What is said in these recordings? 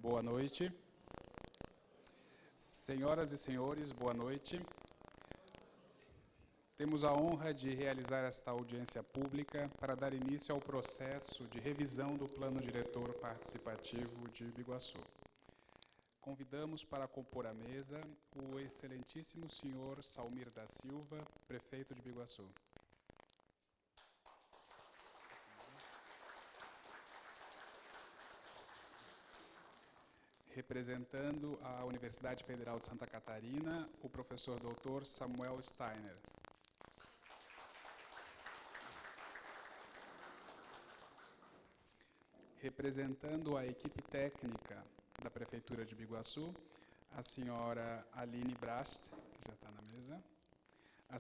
Boa noite. Senhoras e senhores, boa noite. Temos a honra de realizar esta audiência pública para dar início ao processo de revisão do Plano Diretor Participativo de Biguaçu. Convidamos para compor a mesa o excelentíssimo senhor Salmir da Silva, prefeito de Biguaçu. Representando a Universidade Federal de Santa Catarina, o professor Dr. Samuel Steiner. Representando a equipe técnica da Prefeitura de Biguaçu, a senhora Aline Brast, que já está na mesa, a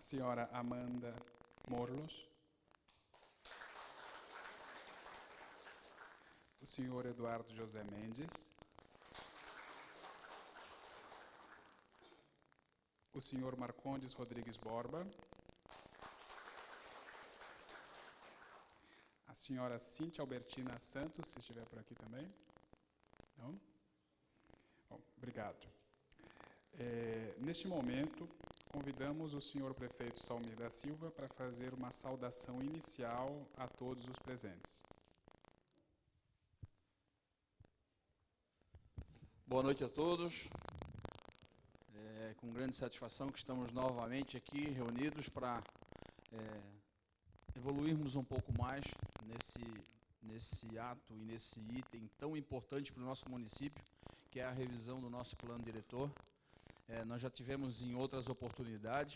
senhora Amanda Morlos, o senhor Eduardo José Mendes, o senhor Marcondes Rodrigues Borba, a senhora Cíntia Albertina Santos, se estiver por aqui também. Não? Bom, obrigado. Neste momento, convidamos o senhor prefeito Salmir da Silva para fazer uma saudação inicial a todos os presentes. Boa noite a todos. É com grande satisfação que estamos novamente aqui reunidos para evoluirmos um pouco mais nesse ato e nesse item tão importante para o nosso município, que é a revisão do nosso plano diretor. Nós já tivemos em outras oportunidades,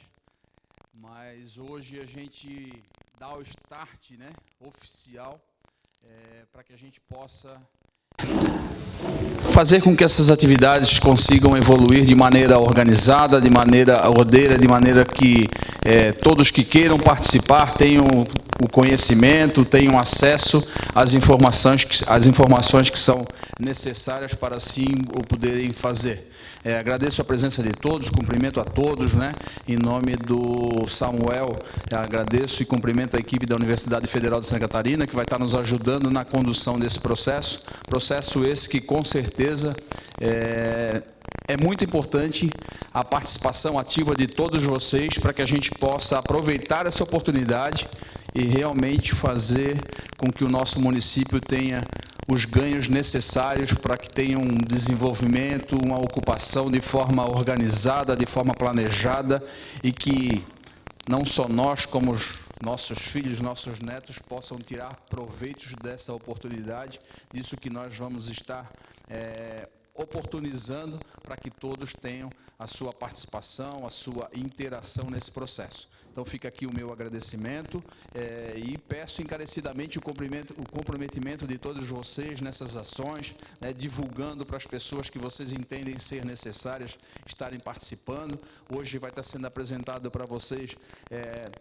mas hoje a gente dá o start, né, oficial, para que a gente possa fazer com que essas atividades consigam evoluir de maneira organizada, de maneira ordeira, de maneira que todos que queiram participar tenham o conhecimento, tenham acesso às informações que são necessárias para assim o poderem fazer. Agradeço a presença de todos, cumprimento a todos, né? Em nome do Samuel, agradeço e cumprimento a equipe da Universidade Federal de Santa Catarina, que vai estar nos ajudando na condução desse processo. Processo esse que, com certeza, é muito importante a participação ativa de todos vocês para que a gente possa aproveitar essa oportunidade e realmente fazer com que o nosso município tenha os ganhos necessários para que tenha um desenvolvimento, uma ocupação de forma organizada, de forma planejada e que não só nós, como os nossos filhos, nossos netos possam tirar proveitos dessa oportunidade, disso que nós vamos estar oportunizando para que todos tenham a sua participação, a sua interação nesse processo. Então fica aqui o meu agradecimento e peço encarecidamente o comprometimento de todos vocês nessas ações, né, divulgando para as pessoas que vocês entendem ser necessárias estarem participando. Hoje vai estar sendo apresentado para vocês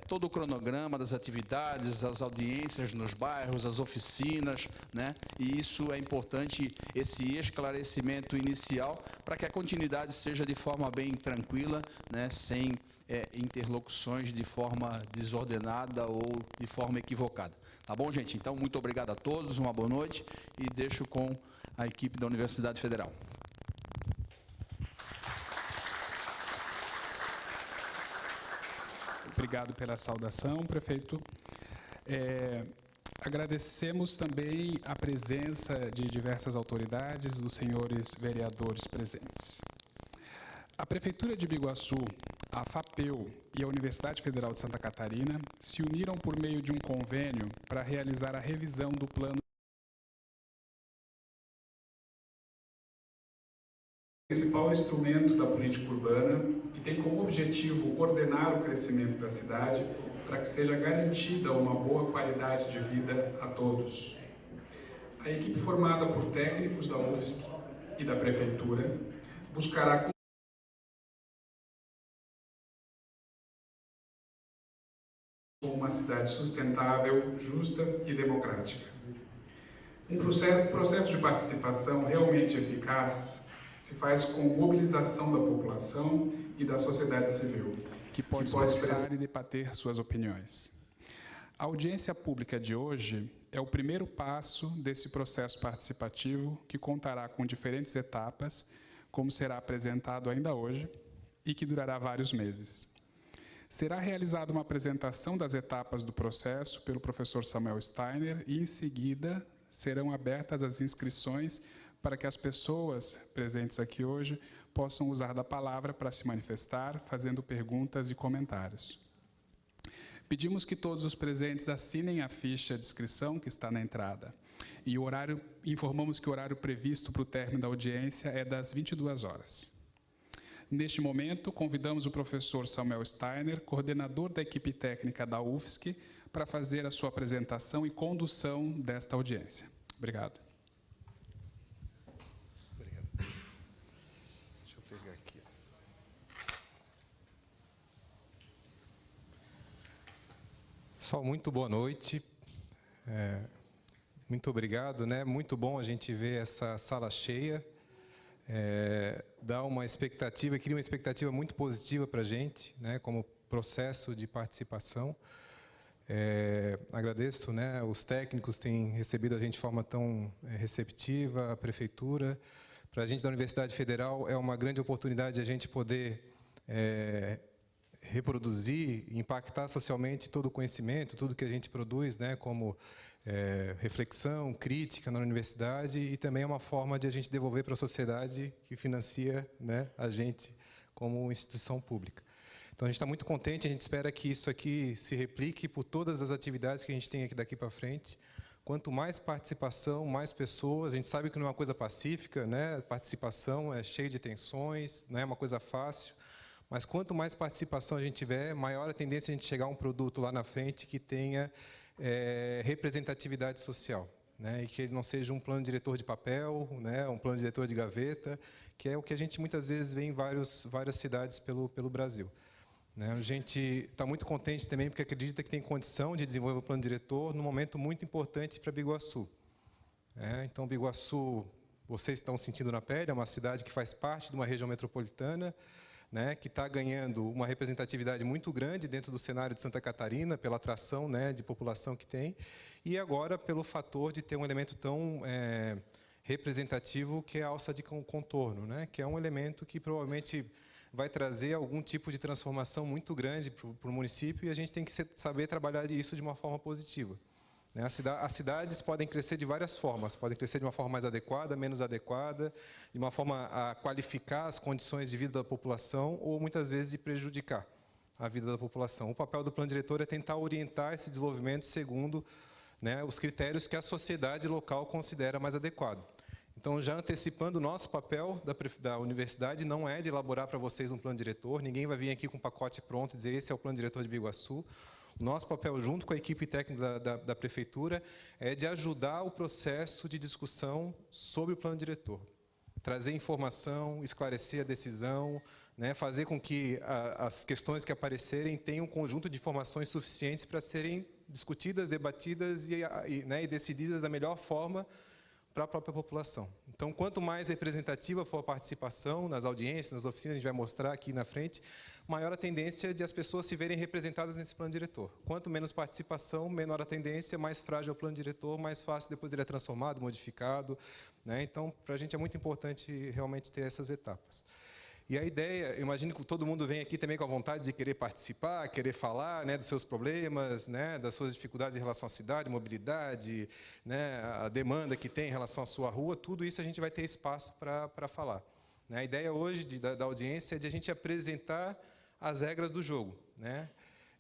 todo o cronograma das atividades, as audiências nos bairros, as oficinas, né, e isso é importante, esse esclarecimento inicial, para que a continuidade seja de forma bem tranquila, né, sem interlocuções de forma desordenada ou de forma equivocada. Tá bom, gente? Então, muito obrigado a todos, uma boa noite e deixo com a equipe da Universidade Federal. Obrigado pela saudação, prefeito. Agradecemos também a presença de diversas autoridades, dos senhores vereadores presentes. A Prefeitura de Biguaçu, a FAPEU e a Universidade Federal de Santa Catarina se uniram por meio de um convênio para realizar a revisão do plano. O principal instrumento da política urbana e tem como objetivo ordenar o crescimento da cidade para que seja garantida uma boa qualidade de vida a todos. A equipe formada por técnicos da UFSC e da Prefeitura buscará uma cidade sustentável, justa e democrática. Um processo de participação realmente eficaz se faz com mobilização da população e da sociedade civil, que pode expressar e debater suas opiniões. A audiência pública de hoje é o primeiro passo desse processo participativo que contará com diferentes etapas, como será apresentado ainda hoje, e que durará vários meses. Será realizada uma apresentação das etapas do processo pelo professor Samuel Steiner e, em seguida, serão abertas as inscrições para que as pessoas presentes aqui hoje possam usar da palavra para se manifestar, fazendo perguntas e comentários. Pedimos que todos os presentes assinem a ficha de inscrição que está na entrada. E informamos que o horário previsto para o término da audiência é das 22 horas. Neste momento, convidamos o professor Samuel Steiner, coordenador da equipe técnica da UFSC, para fazer a sua apresentação e condução desta audiência. Obrigado. Obrigado. Deixa eu pegar aqui. Pessoal, muito boa noite. Muito obrigado, né? Muito bom a gente ver essa sala cheia. Dá uma expectativa, cria uma expectativa muito positiva para a gente, né? Como processo de participação. Agradeço, né? Os técnicos têm recebido a gente de forma tão receptiva, a prefeitura. Para a gente da Universidade Federal é uma grande oportunidade a gente poder reproduzir, impactar socialmente todo o conhecimento, tudo que a gente produz, né, como reflexão, crítica na universidade, e também é uma forma de a gente devolver para a sociedade que financia, né, a gente como instituição pública. Então a gente está muito contente, a gente espera que isso aqui se replique por todas as atividades que a gente tem aqui daqui para frente. Quanto mais participação, mais pessoas, a gente sabe que não é uma coisa pacífica, né, participação é cheia de tensões, não é uma coisa fácil. Mas quanto mais participação a gente tiver, maior a tendência a gente chegar a um produto lá na frente que tenha representatividade social, né? E que ele não seja um plano diretor de papel, né? Um plano diretor de gaveta, que é o que a gente muitas vezes vê em várias cidades pelo Brasil. Né? A gente está muito contente também porque acredita que tem condição de desenvolver o plano diretor num momento muito importante para Biguaçu. Então, Biguaçu, vocês estão sentindo na pele, é uma cidade que faz parte de uma região metropolitana, né, que está ganhando uma representatividade muito grande dentro do cenário de Santa Catarina, pela atração, né, de população que tem, e agora pelo fator de ter um elemento tão representativo que é a alça de contorno, né, que é um elemento que provavelmente vai trazer algum tipo de transformação muito grande para o município, e a gente tem que saber trabalhar isso de uma forma positiva. As cidades podem crescer de várias formas, podem crescer de uma forma mais adequada, menos adequada, de uma forma a qualificar as condições de vida da população ou, muitas vezes, de prejudicar a vida da população. O papel do plano diretor é tentar orientar esse desenvolvimento segundo, né, os critérios que a sociedade local considera mais adequado. Então, já antecipando, o nosso papel da universidade não é de elaborar para vocês um plano diretor, ninguém vai vir aqui com um pacote pronto e dizer esse é o plano diretor de Biguaçu. O nosso papel, junto com a equipe técnica da prefeitura, é de ajudar o processo de discussão sobre o plano diretor. Trazer informação, esclarecer a decisão, né, fazer com que as questões que aparecerem tenham um conjunto de informações suficientes para serem discutidas, debatidas e decididas da melhor forma para a própria população. Então, quanto mais representativa for a participação nas audiências, nas oficinas, a gente vai mostrar aqui na frente, maior a tendência de as pessoas se verem representadas nesse plano diretor. Quanto menos participação, menor a tendência, mais frágil é o plano diretor, mais fácil depois ele é transformado, modificado, né? Então, para a gente é muito importante realmente ter essas etapas. E a ideia, eu imagino que todo mundo vem aqui também com a vontade de querer participar, querer falar, né, dos seus problemas, né, das suas dificuldades em relação à cidade, mobilidade, né, a demanda que tem em relação à sua rua, tudo isso a gente vai ter espaço para falar. A ideia hoje da audiência é de a gente apresentar as regras do jogo, né?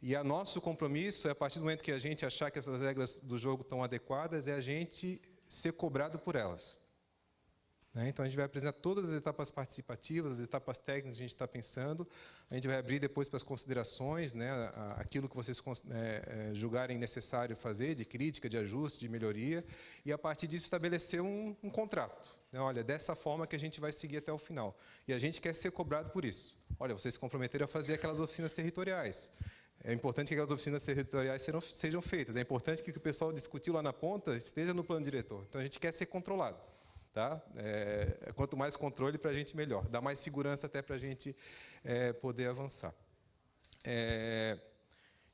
E o nosso compromisso é, a partir do momento que a gente achar que essas regras do jogo estão adequadas, é a gente ser cobrado por elas. Então, a gente vai apresentar todas as etapas participativas, as etapas técnicas que a gente está pensando. A gente vai abrir depois para as considerações, né, aquilo que vocês julgarem necessário fazer, de crítica, de ajuste, de melhoria, e, a partir disso, estabelecer um contrato. Olha, dessa forma que a gente vai seguir até o final. E a gente quer ser cobrado por isso. Olha, vocês se comprometeram a fazer aquelas oficinas territoriais. É importante que aquelas oficinas territoriais sejam feitas. É importante que o que o pessoal discutiu lá na ponta esteja no plano diretor. Então, a gente quer ser controlado. Tá? Quanto mais controle, para a gente melhor. Dá mais segurança até para a gente poder avançar.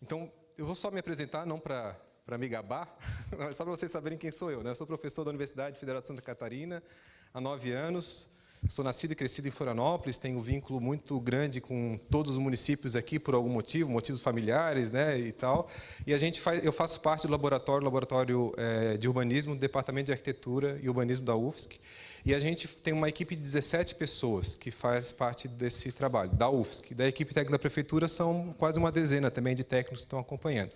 Então, eu vou só me apresentar, não para me gabar, mas só para vocês saberem quem sou eu, né? Eu sou professor da Universidade Federal de Santa Catarina há 9 anos, sou nascido e crescido em Florianópolis, tenho um vínculo muito grande com todos os municípios aqui por algum motivo, motivos familiares, né, e tal. E eu faço parte do laboratório de urbanismo do Departamento de Arquitetura e Urbanismo da UFSC. E a gente tem uma equipe de 17 pessoas que faz parte desse trabalho, da UFSC. Da equipe técnica da prefeitura são quase uma dezena também de técnicos que estão acompanhando.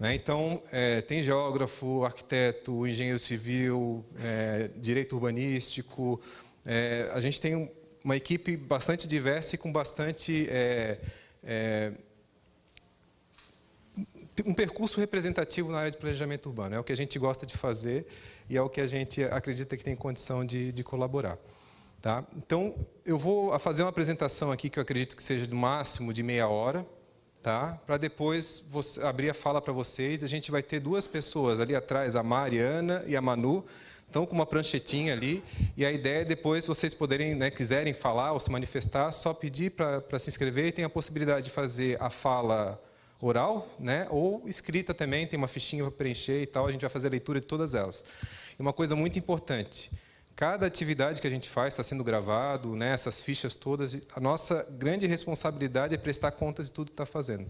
Então, tem geógrafo, arquiteto, engenheiro civil, direito urbanístico. A gente tem uma equipe bastante diversa e com bastante um percurso representativo na área de planejamento urbano. É o que a gente gosta de fazer e é o que a gente acredita que tem condição de colaborar. Tá? Então, eu vou fazer uma apresentação aqui que eu acredito que seja no máximo de meia hora, tá? Para depois abrir a fala para vocês. A gente vai ter 2 pessoas ali atrás, a Mariana e a Manu, estão com uma pranchetinha ali, e a ideia é depois, se vocês puderem, né, quiserem falar ou se manifestar, só pedir para se inscrever, e tem a possibilidade de fazer a fala oral, né, ou escrita também, tem uma fichinha para preencher e tal, a gente vai fazer a leitura de todas elas. E uma coisa muito importante, cada atividade que a gente faz está sendo gravado, né, essas fichas todas, a nossa grande responsabilidade é prestar contas de tudo que está fazendo.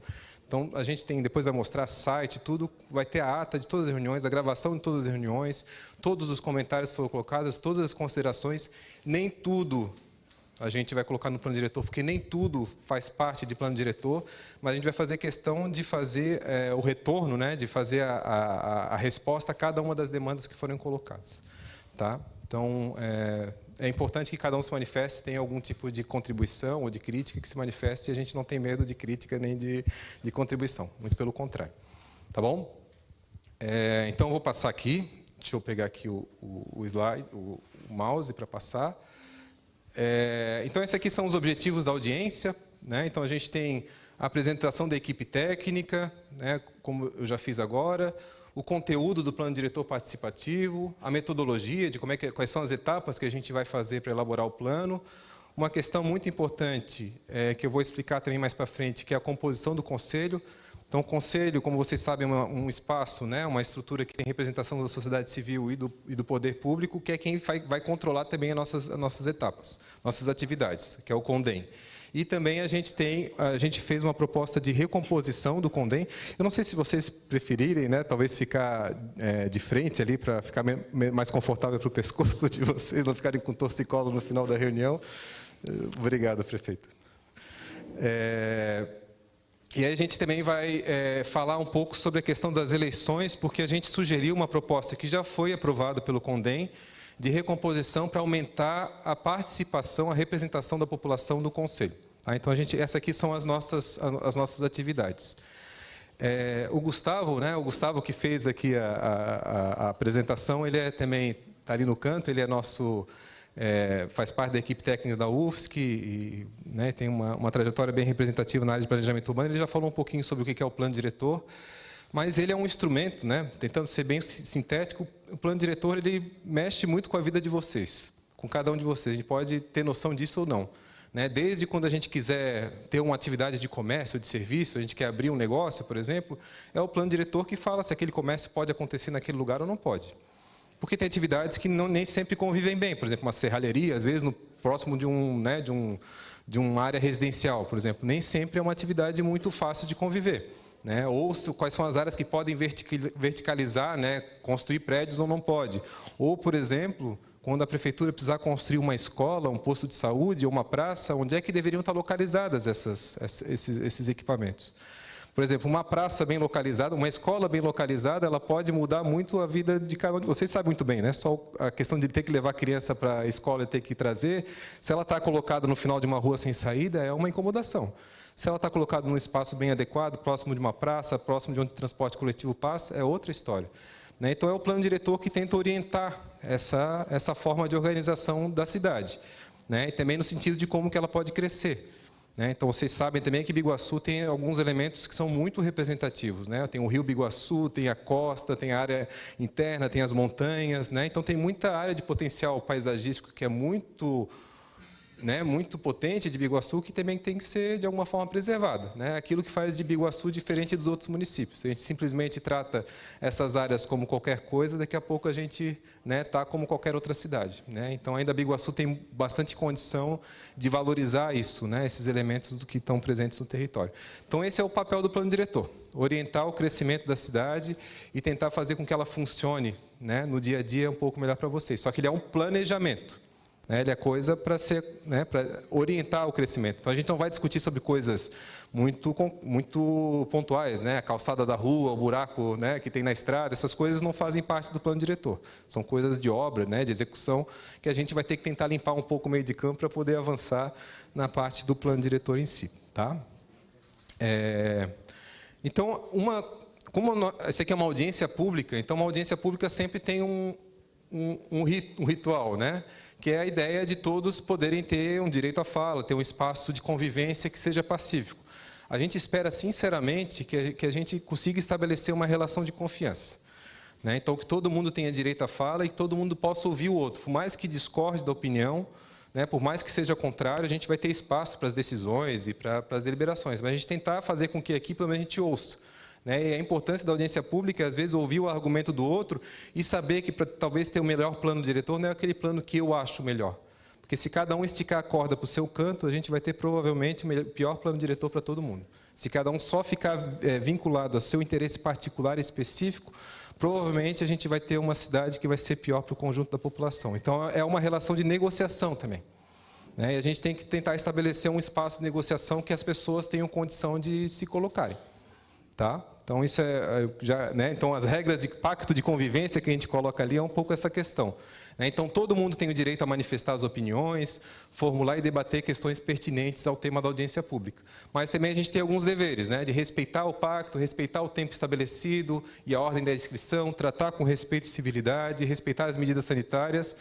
Então, a gente depois vai mostrar site, tudo, vai ter a ata de todas as reuniões, a gravação de todas as reuniões, todos os comentários que foram colocados, todas as considerações, nem tudo a gente vai colocar no plano diretor, porque nem tudo faz parte de plano diretor, mas a gente vai fazer questão de fazer o retorno, né, de fazer a resposta a cada uma das demandas que foram colocadas. Tá? Então, é importante que cada um se manifeste, tenha algum tipo de contribuição ou de crítica que se manifeste, e a gente não tem medo de crítica nem de contribuição, muito pelo contrário. Tá bom? Então, eu vou passar aqui, deixa eu pegar aqui o slide, o mouse para passar. Então, esses aqui são os objetivos da audiência, né? Então, a gente tem a apresentação da equipe técnica, né, como eu já fiz agora, o conteúdo do plano diretor participativo, a metodologia de quais são as etapas que a gente vai fazer para elaborar o plano. Uma questão muito importante, que eu vou explicar também mais para frente, que é a composição do conselho. Então, o conselho, como vocês sabem, é um espaço, né, uma estrutura que tem representação da sociedade civil e do poder público, que é quem vai controlar também as nossas etapas, nossas atividades, que é o CONDEM. E também a gente fez uma proposta de recomposição do CONDEM. Eu não sei se vocês preferirem, né, talvez ficar de frente ali para ficar mais confortável para o pescoço de vocês, não ficarem com torcicolo no final da reunião. Obrigado, prefeito. E aí a gente também vai falar um pouco sobre a questão das eleições, porque a gente sugeriu uma proposta que já foi aprovada pelo CONDEM, de recomposição para aumentar a participação, a representação da população no Conselho. Tá? Então, essas aqui são as nossas atividades. O Gustavo, né, que fez aqui a apresentação, ele também está ali no canto, ele é nosso... faz parte da equipe técnica da UFSC e, né, tem uma trajetória bem representativa na área de planejamento urbano. Ele já falou um pouquinho sobre o que é o plano diretor, mas ele é um instrumento, né, tentando ser bem sintético. O plano diretor ele mexe muito com a vida de vocês, com cada um de vocês. A gente pode ter noção disso ou não. Né? Desde quando a gente quiser ter uma atividade de comércio, de serviço, a gente quer abrir um negócio, por exemplo, é o plano diretor que fala se aquele comércio pode acontecer naquele lugar ou não pode. Porque tem atividades que nem sempre convivem bem. Por exemplo, uma serralheria, às vezes, próximo de uma área residencial, por exemplo, nem sempre é uma atividade muito fácil de conviver. Né? Ou quais são as áreas que podem verticalizar, né? Construir prédios ou não pode. Ou, por exemplo, quando a prefeitura precisar construir uma escola, um posto de saúde ou uma praça, onde é que deveriam estar localizadas esses equipamentos? Por exemplo, uma praça bem localizada, uma escola bem localizada, ela pode mudar muito a vida de cada um de vocês. Sabem muito bem, né? Só a questão de ter que levar a criança para a escola e ter que trazer, se ela está colocada no final de uma rua sem saída, é uma incomodação. Se ela está colocada num espaço bem adequado, próximo de uma praça, próximo de onde o transporte coletivo passa, é outra história. Né? Então, é o plano diretor que tenta orientar essa forma de organização da cidade. Né? E também no sentido de como que ela pode crescer. Né? Então, vocês sabem também que Biguaçu tem alguns elementos que são muito representativos. Né? Tem o rio Biguaçu, tem a costa, tem a área interna, tem as montanhas. Né? Então, tem muita área de potencial paisagístico que é muito né, muito potente de Biguaçu, que também tem que ser, de alguma forma, preservada, né? Aquilo que faz de Biguaçu diferente dos outros municípios. A gente simplesmente trata essas áreas como qualquer coisa, daqui a pouco a gente está como qualquer outra cidade, né? Então, ainda Biguaçu tem bastante condição de valorizar isso, né, esses elementos do que estão presentes no território. Então, esse é o papel do plano diretor, orientar o crescimento da cidade e tentar fazer com que ela funcione, né, no dia a dia um pouco melhor para vocês. Só que ele é um planejamento. Ele é coisa para ser, né, para orientar o crescimento. Então, a gente não vai discutir sobre coisas muito pontuais, né? A calçada da rua, o buraco, né, que tem na estrada, essas coisas não fazem parte do plano diretor. São coisas de obra, né, de execução, que a gente vai ter que tentar limpar um pouco o meio de campo para poder avançar na parte do plano diretor em si. Tá? Então, isso aqui é uma audiência pública, então uma audiência pública sempre tem um ritual, né? Que é a ideia de todos poderem ter um direito à fala, ter um espaço de convivência que seja pacífico. A gente espera, sinceramente, que a gente consiga estabelecer uma relação de confiança, né? Então, que todo mundo tenha direito à fala e que todo mundo possa ouvir o outro. Por mais que discorde da opinião, né, por mais que seja contrário, a gente vai ter espaço para as decisões e para as deliberações. Mas a gente tentar fazer com que aqui, pelo menos, a gente ouça. E a importância da audiência pública é, às vezes, ouvir o argumento do outro e saber que, para talvez ter o melhor plano diretor, não é aquele plano que eu acho melhor. Porque se cada um esticar a corda para o seu canto, a gente vai ter, provavelmente, o pior plano diretor para todo mundo. Se cada um só ficar vinculado ao seu interesse particular e específico, provavelmente a gente vai ter uma cidade que vai ser pior para o conjunto da população. Então, é uma relação de negociação também. E a gente tem que tentar estabelecer um espaço de negociação que as pessoas tenham condição de se colocarem. Tá? Então, isso então, as regras de pacto de convivência que a gente coloca ali é um pouco essa questão. Então, todo mundo tem o direito a manifestar as opiniões, formular e debater questões pertinentes ao tema da audiência pública. Mas também a gente tem alguns deveres, de respeitar o pacto, respeitar o tempo estabelecido e a ordem da inscrição, tratar com respeito e civilidade, respeitar as medidas sanitárias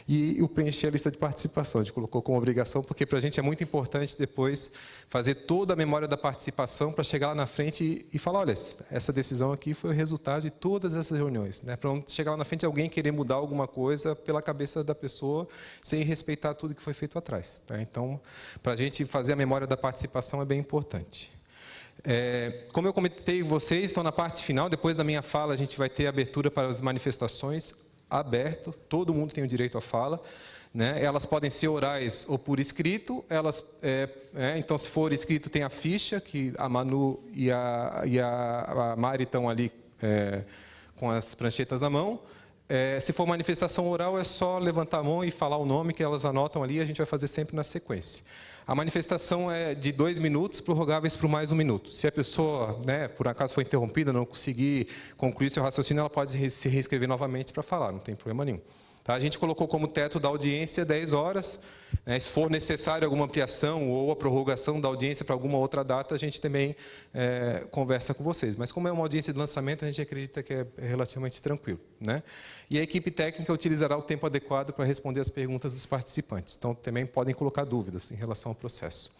e o preencher a lista de participação. A gente colocou como obrigação, porque para a gente é muito importante depois fazer toda a memória da participação para chegar lá na frente e falar, olha, essa decisão aqui foi o resultado de todas essas reuniões. Para não chegar lá na frente alguém querer mudar alguma coisa pela cabeça da pessoa, sem respeitar tudo que foi feito atrás. Então, para a gente fazer a memória da participação é bem importante. Como eu comentei com vocês, então na parte final, depois da minha fala, a gente vai ter abertura para as manifestações, aberto, todo mundo tem o direito à fala, Elas podem ser orais ou por escrito. Então, se for escrito, tem a ficha, que a Manu e a Mari estão ali com as pranchetas na mão. Se for manifestação oral, é só levantar a mão e falar o nome que elas anotam ali, a gente vai fazer sempre na sequência. A manifestação é de 2 minutos, prorrogáveis por mais 1 minuto. Se a pessoa, por acaso, for interrompida, não conseguir concluir seu raciocínio, ela pode se reescrever novamente para falar, não tem problema nenhum. Tá? A gente colocou como teto da audiência 10 horas. Se for necessário alguma ampliação ou a prorrogação da audiência para alguma outra data, a gente também conversa com vocês. Mas como é uma audiência de lançamento, a gente acredita que é relativamente tranquilo. E a equipe técnica utilizará o tempo adequado para responder as perguntas dos participantes. Então, também podem colocar dúvidas em relação ao processo.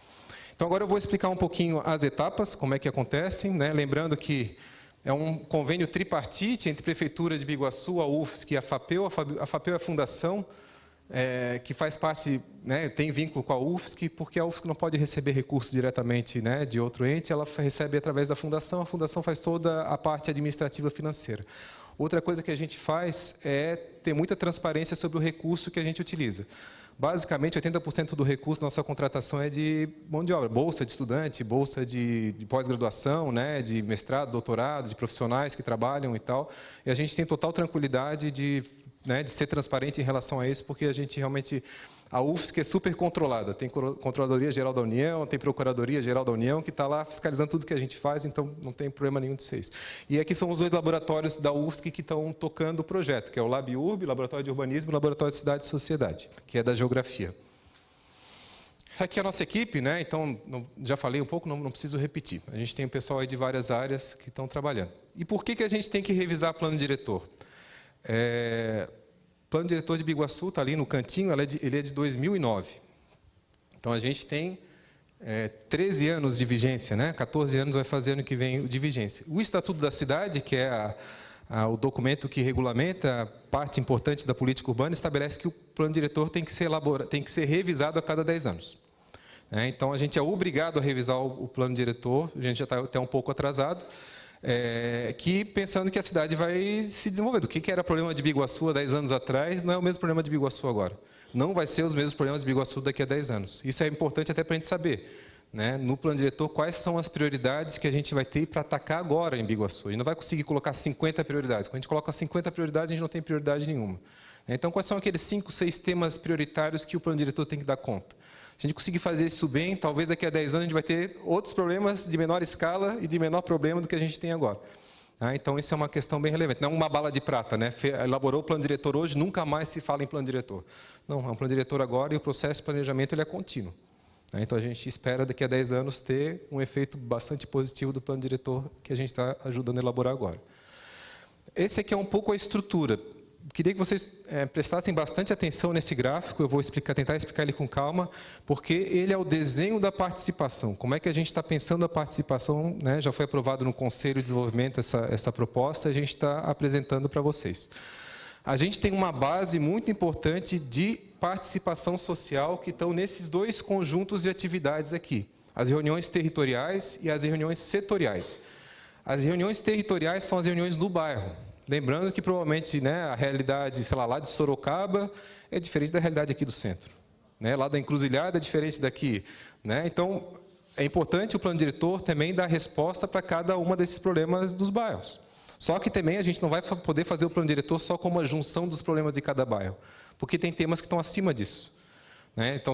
Então, agora eu vou explicar um pouquinho as etapas, como é que acontecem. Lembrando que é um convênio tripartite entre a Prefeitura de Biguaçu, a UFSC e a FAPEU. A FAPEU é a fundação que faz parte, tem vínculo com a UFSC, porque a UFSC não pode receber recursos diretamente de outro ente, ela recebe através da fundação, a fundação faz toda a parte administrativa financeira. Outra coisa que a gente faz é ter muita transparência sobre o recurso que a gente utiliza. Basicamente, 80% do recurso da nossa contratação é de mão de obra, bolsa de estudante, bolsa de pós-graduação, de mestrado, doutorado, de profissionais que trabalham e tal. E a gente tem total tranquilidade de ser transparente em relação a isso, porque a gente realmente... A UFSC é super controlada, tem Controladoria Geral da União, tem Procuradoria Geral da União, que está lá fiscalizando tudo que a gente faz, então não tem problema nenhum de ser isso. E aqui são os 2 laboratórios da UFSC que estão tocando o projeto, que é o LabUrb, Laboratório de Urbanismo, e o Laboratório de Cidade e Sociedade, que é da Geografia. Aqui é a nossa equipe, então, já falei um pouco, não preciso repetir. A gente tem um pessoal aí de várias áreas que estão trabalhando. E por que a gente tem que revisar plano diretor? O plano diretor de Biguaçu está ali no cantinho, ele é de 2009. Então, a gente tem 13 anos de vigência, 14 anos vai fazer ano que vem de vigência. O Estatuto da Cidade, que é o documento que regulamenta a parte importante da política urbana estabelece que o plano diretor tem que ser revisado a cada 10 anos. Então, a gente é obrigado a revisar o plano diretor, a gente já está até um pouco atrasado, pensando que a cidade vai se desenvolver. O que era problema de Biguaçu há 10 anos atrás, não é o mesmo problema de Biguaçu agora. Não vai ser os mesmos problemas de Biguaçu daqui a 10 anos. Isso é importante até para a gente saber, no plano diretor, quais são as prioridades que a gente vai ter para atacar agora em Biguaçu. A gente não vai conseguir colocar 50 prioridades. Quando a gente coloca 50 prioridades, a gente não tem prioridade nenhuma. Então, quais são aqueles 5, 6 temas prioritários que o plano diretor tem que dar conta? Se a gente conseguir fazer isso bem, talvez daqui a 10 anos a gente vai ter outros problemas de menor escala e de menor problema do que a gente tem agora. Então, isso é uma questão bem relevante. Não é uma bala de prata, elaborou o plano diretor hoje, nunca mais se fala em plano diretor. Não, é um plano diretor agora e o processo de planejamento ele é contínuo. Então, a gente espera, daqui a 10 anos, ter um efeito bastante positivo do plano diretor que a gente está ajudando a elaborar agora. Esse aqui é um pouco a estrutura. Queria que vocês prestassem bastante atenção nesse gráfico, eu vou tentar explicar ele com calma, porque ele é o desenho da participação. Como é que a gente está pensando a participação, já foi aprovado no Conselho de Desenvolvimento essa proposta, a gente está apresentando para vocês. A gente tem uma base muito importante de participação social que estão nesses 2 conjuntos de atividades aqui, as reuniões territoriais e as reuniões setoriais. As reuniões territoriais são as reuniões no bairro. Lembrando que, provavelmente, a realidade, lá de Sorocaba é diferente da realidade aqui do centro. Lá da Encruzilhada é diferente daqui. Então, é importante o plano diretor também dar resposta para cada uma desses problemas dos bairros. Só que também a gente não vai poder fazer o plano diretor só como a junção dos problemas de cada bairro, porque tem temas que estão acima disso. Então,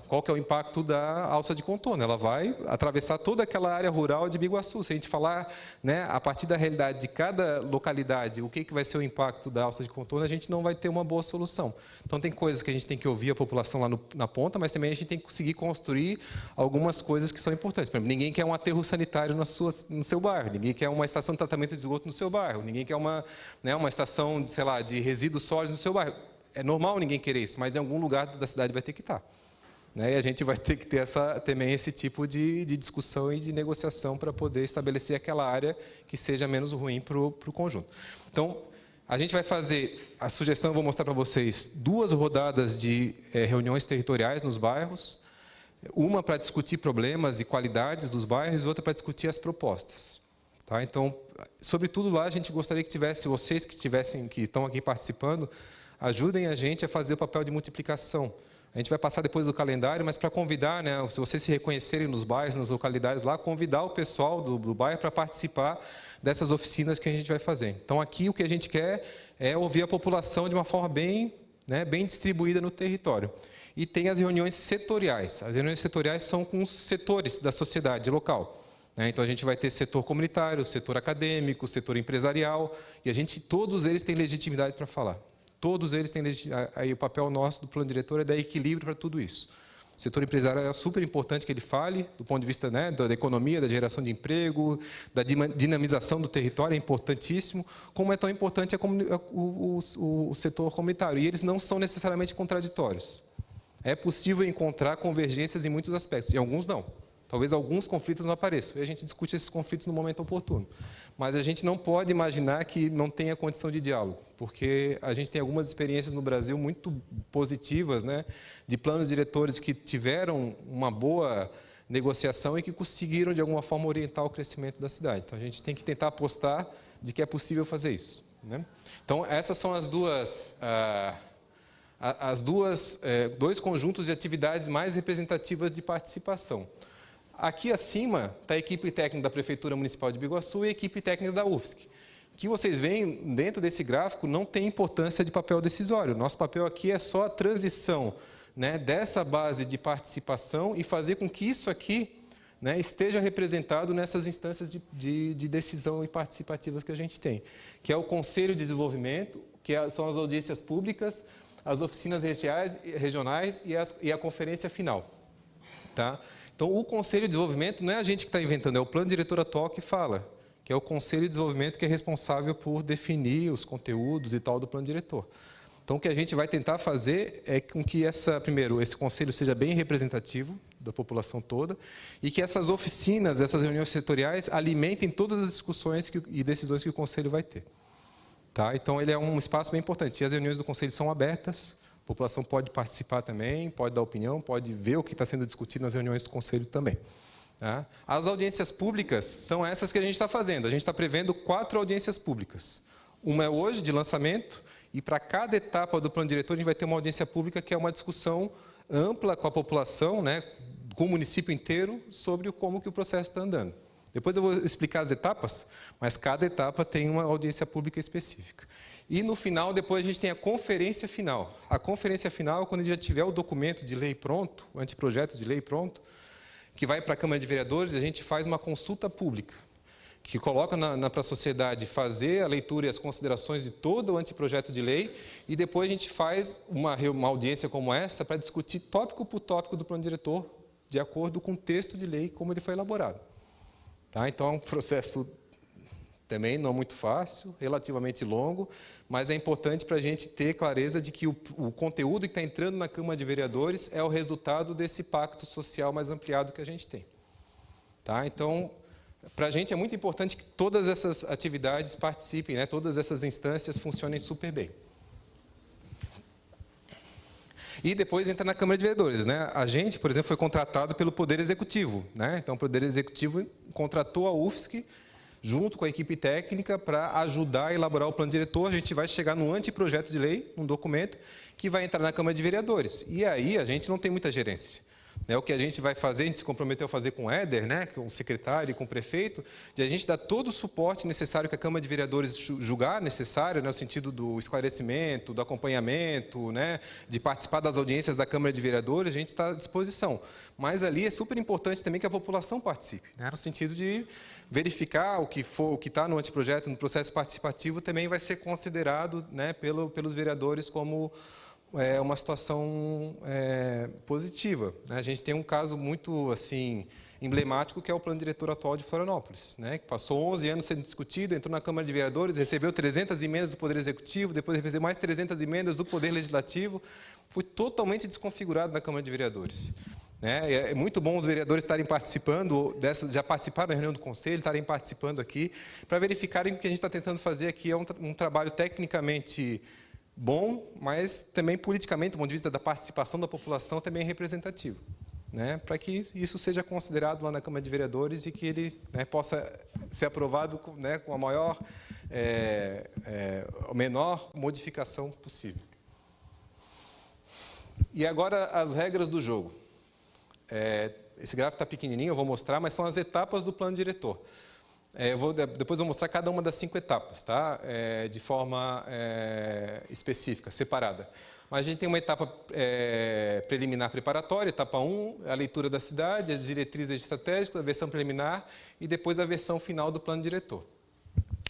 qual que é o impacto da alça de contorno? Ela vai atravessar toda aquela área rural de Biguaçu. Se a gente falar, a partir da realidade de cada localidade, o que vai ser o impacto da alça de contorno, a gente não vai ter uma boa solução. Então, tem coisas que a gente tem que ouvir a população lá na ponta, mas também a gente tem que conseguir construir algumas coisas que são importantes. Por exemplo, ninguém quer um aterro sanitário no seu bairro, ninguém quer uma estação de tratamento de esgoto no seu bairro, ninguém quer uma estação, de resíduos sólidos no seu bairro. É normal ninguém querer isso, mas em algum lugar da cidade vai ter que estar. E a gente vai ter que ter também esse tipo de discussão e de negociação para poder estabelecer aquela área que seja menos ruim para o conjunto. Então, a gente vai fazer, a sugestão eu vou mostrar para vocês, 2 rodadas de reuniões territoriais nos bairros, uma para discutir problemas e qualidades dos bairros e outra para discutir as propostas. Então, sobretudo lá, a gente gostaria que vocês que estão aqui participando, ajudem a gente a fazer o papel de multiplicação. A gente vai passar depois do calendário, mas para convidar, se vocês se reconhecerem nos bairros, nas localidades lá, convidar o pessoal do bairro para participar dessas oficinas que a gente vai fazer. Então, aqui o que a gente quer é ouvir a população de uma forma bem distribuída no território. E tem as reuniões setoriais. As reuniões setoriais são com os setores da sociedade local. Então, a gente vai ter setor comunitário, setor acadêmico, setor empresarial, e todos eles têm legitimidade para falar. Todos eles têm aí o papel nosso do plano diretor é dar equilíbrio para tudo isso. O setor empresarial é super importante que ele fale, do ponto de vista da economia, da geração de emprego, da dinamização do território, é importantíssimo, como é tão importante o setor comunitário. E eles não são necessariamente contraditórios. É possível encontrar convergências em muitos aspectos, e alguns não. Talvez alguns conflitos não apareçam, e a gente discute esses conflitos no momento oportuno. Mas a gente não pode imaginar que não tenha condição de diálogo, porque a gente tem algumas experiências no Brasil muito positivas, de planos diretores que tiveram uma boa negociação e que conseguiram, de alguma forma, orientar o crescimento da cidade. Então, a gente tem que tentar apostar de que é possível fazer isso. Então, essas são as dois conjuntos de atividades mais representativas de participação. Aqui acima está a equipe técnica da Prefeitura Municipal de Biguaçu e a equipe técnica da UFSC. O que vocês veem dentro desse gráfico não tem importância de papel decisório. Nosso papel aqui é só a transição dessa base de participação e fazer com que isso aqui esteja representado nessas instâncias de decisão e participativas que a gente tem, que é o Conselho de Desenvolvimento, que são as audiências públicas, as oficinas regionais e a conferência final. Então, o Conselho de Desenvolvimento não é a gente que está inventando, é o plano diretor atual que fala, que é o Conselho de Desenvolvimento que é responsável por definir os conteúdos e tal do plano diretor. Então, o que a gente vai tentar fazer é com que, primeiro, esse conselho seja bem representativo da população toda e que essas oficinas, essas reuniões setoriais alimentem todas as discussões e decisões que o conselho vai ter. Tá? Então, ele é um espaço bem importante. E as reuniões do Conselho são abertas, a população pode participar também, pode dar opinião, pode ver o que está sendo discutido nas reuniões do Conselho também. Tá? As audiências públicas são essas que a gente está fazendo. A gente está prevendo 4 audiências públicas. Uma é hoje, de lançamento, e para cada etapa do plano diretor, a gente vai ter uma audiência pública que é uma discussão ampla com a população, né, com o município inteiro, sobre como que o processo está andando. Depois eu vou explicar as etapas, mas cada etapa tem uma audiência pública específica. E no final, depois a gente tem a conferência final. A conferência final, quando já tiver o documento de lei pronto, o anteprojeto de lei pronto, que vai para a Câmara de Vereadores, a gente faz uma consulta pública, que coloca para a sociedade fazer a leitura e as considerações de todo o anteprojeto de lei, e depois a gente faz uma audiência como essa para discutir tópico por tópico do plano diretor, de acordo com o texto de lei, como ele foi elaborado. Tá? Então, é um processo também não muito fácil, relativamente longo, mas é importante para a gente ter clareza de que o conteúdo que está entrando na Câmara de Vereadores é o resultado desse pacto social mais ampliado que a gente tem. Tá? Então, para a gente é muito importante que todas essas atividades participem, né? Todas essas instâncias funcionem super bem. E depois entra na Câmara de Vereadores. Né? A gente, por exemplo, foi contratado pelo Poder Executivo. Né? Então, o Poder Executivo contratou a UFSC, junto com a equipe técnica, para ajudar a elaborar o plano diretor. A gente vai chegar no anteprojeto de lei, um documento, que vai entrar na Câmara de Vereadores. E aí a gente não tem muita gerência. O que a gente vai fazer, a gente se comprometeu a fazer com o Éder, né, com o secretário e com o prefeito, de a gente dar todo o suporte necessário que a Câmara de Vereadores julgar necessário, né, no sentido do esclarecimento, do acompanhamento, né, de participar das audiências da Câmara de Vereadores, a gente está à disposição. Mas ali é super importante também que a população participe, né, no sentido de verificar o que está no anteprojeto, no processo participativo, também vai ser considerado, né, pelos vereadores como uma situação positiva. A gente tem um caso muito assim, emblemático, que é o plano diretor atual de Florianópolis, né, que passou 11 anos sendo discutido, entrou na Câmara de Vereadores, recebeu 300 emendas do Poder Executivo, depois recebeu mais 300 emendas do Poder Legislativo, foi totalmente desconfigurado na Câmara de Vereadores. É muito bom os vereadores estarem participando, já participaram da reunião do Conselho, estarem participando aqui, para verificarem que o que a gente está tentando fazer aqui é um trabalho tecnicamente bom, mas também politicamente, do ponto de vista da participação da população, também é representativo, né, para que isso seja considerado lá na Câmara de Vereadores e que ele, né, possa ser aprovado, né, com a menor modificação possível. E agora as regras do jogo. Esse gráfico está pequenininho, eu vou mostrar, mas são as etapas do plano diretor. Depois vou mostrar cada uma das 5 etapas, tá? De forma específica, separada. Mas a gente tem uma etapa preliminar preparatória, etapa 1, a leitura da cidade, as diretrizes estratégicas, a versão preliminar e depois a versão final do plano diretor.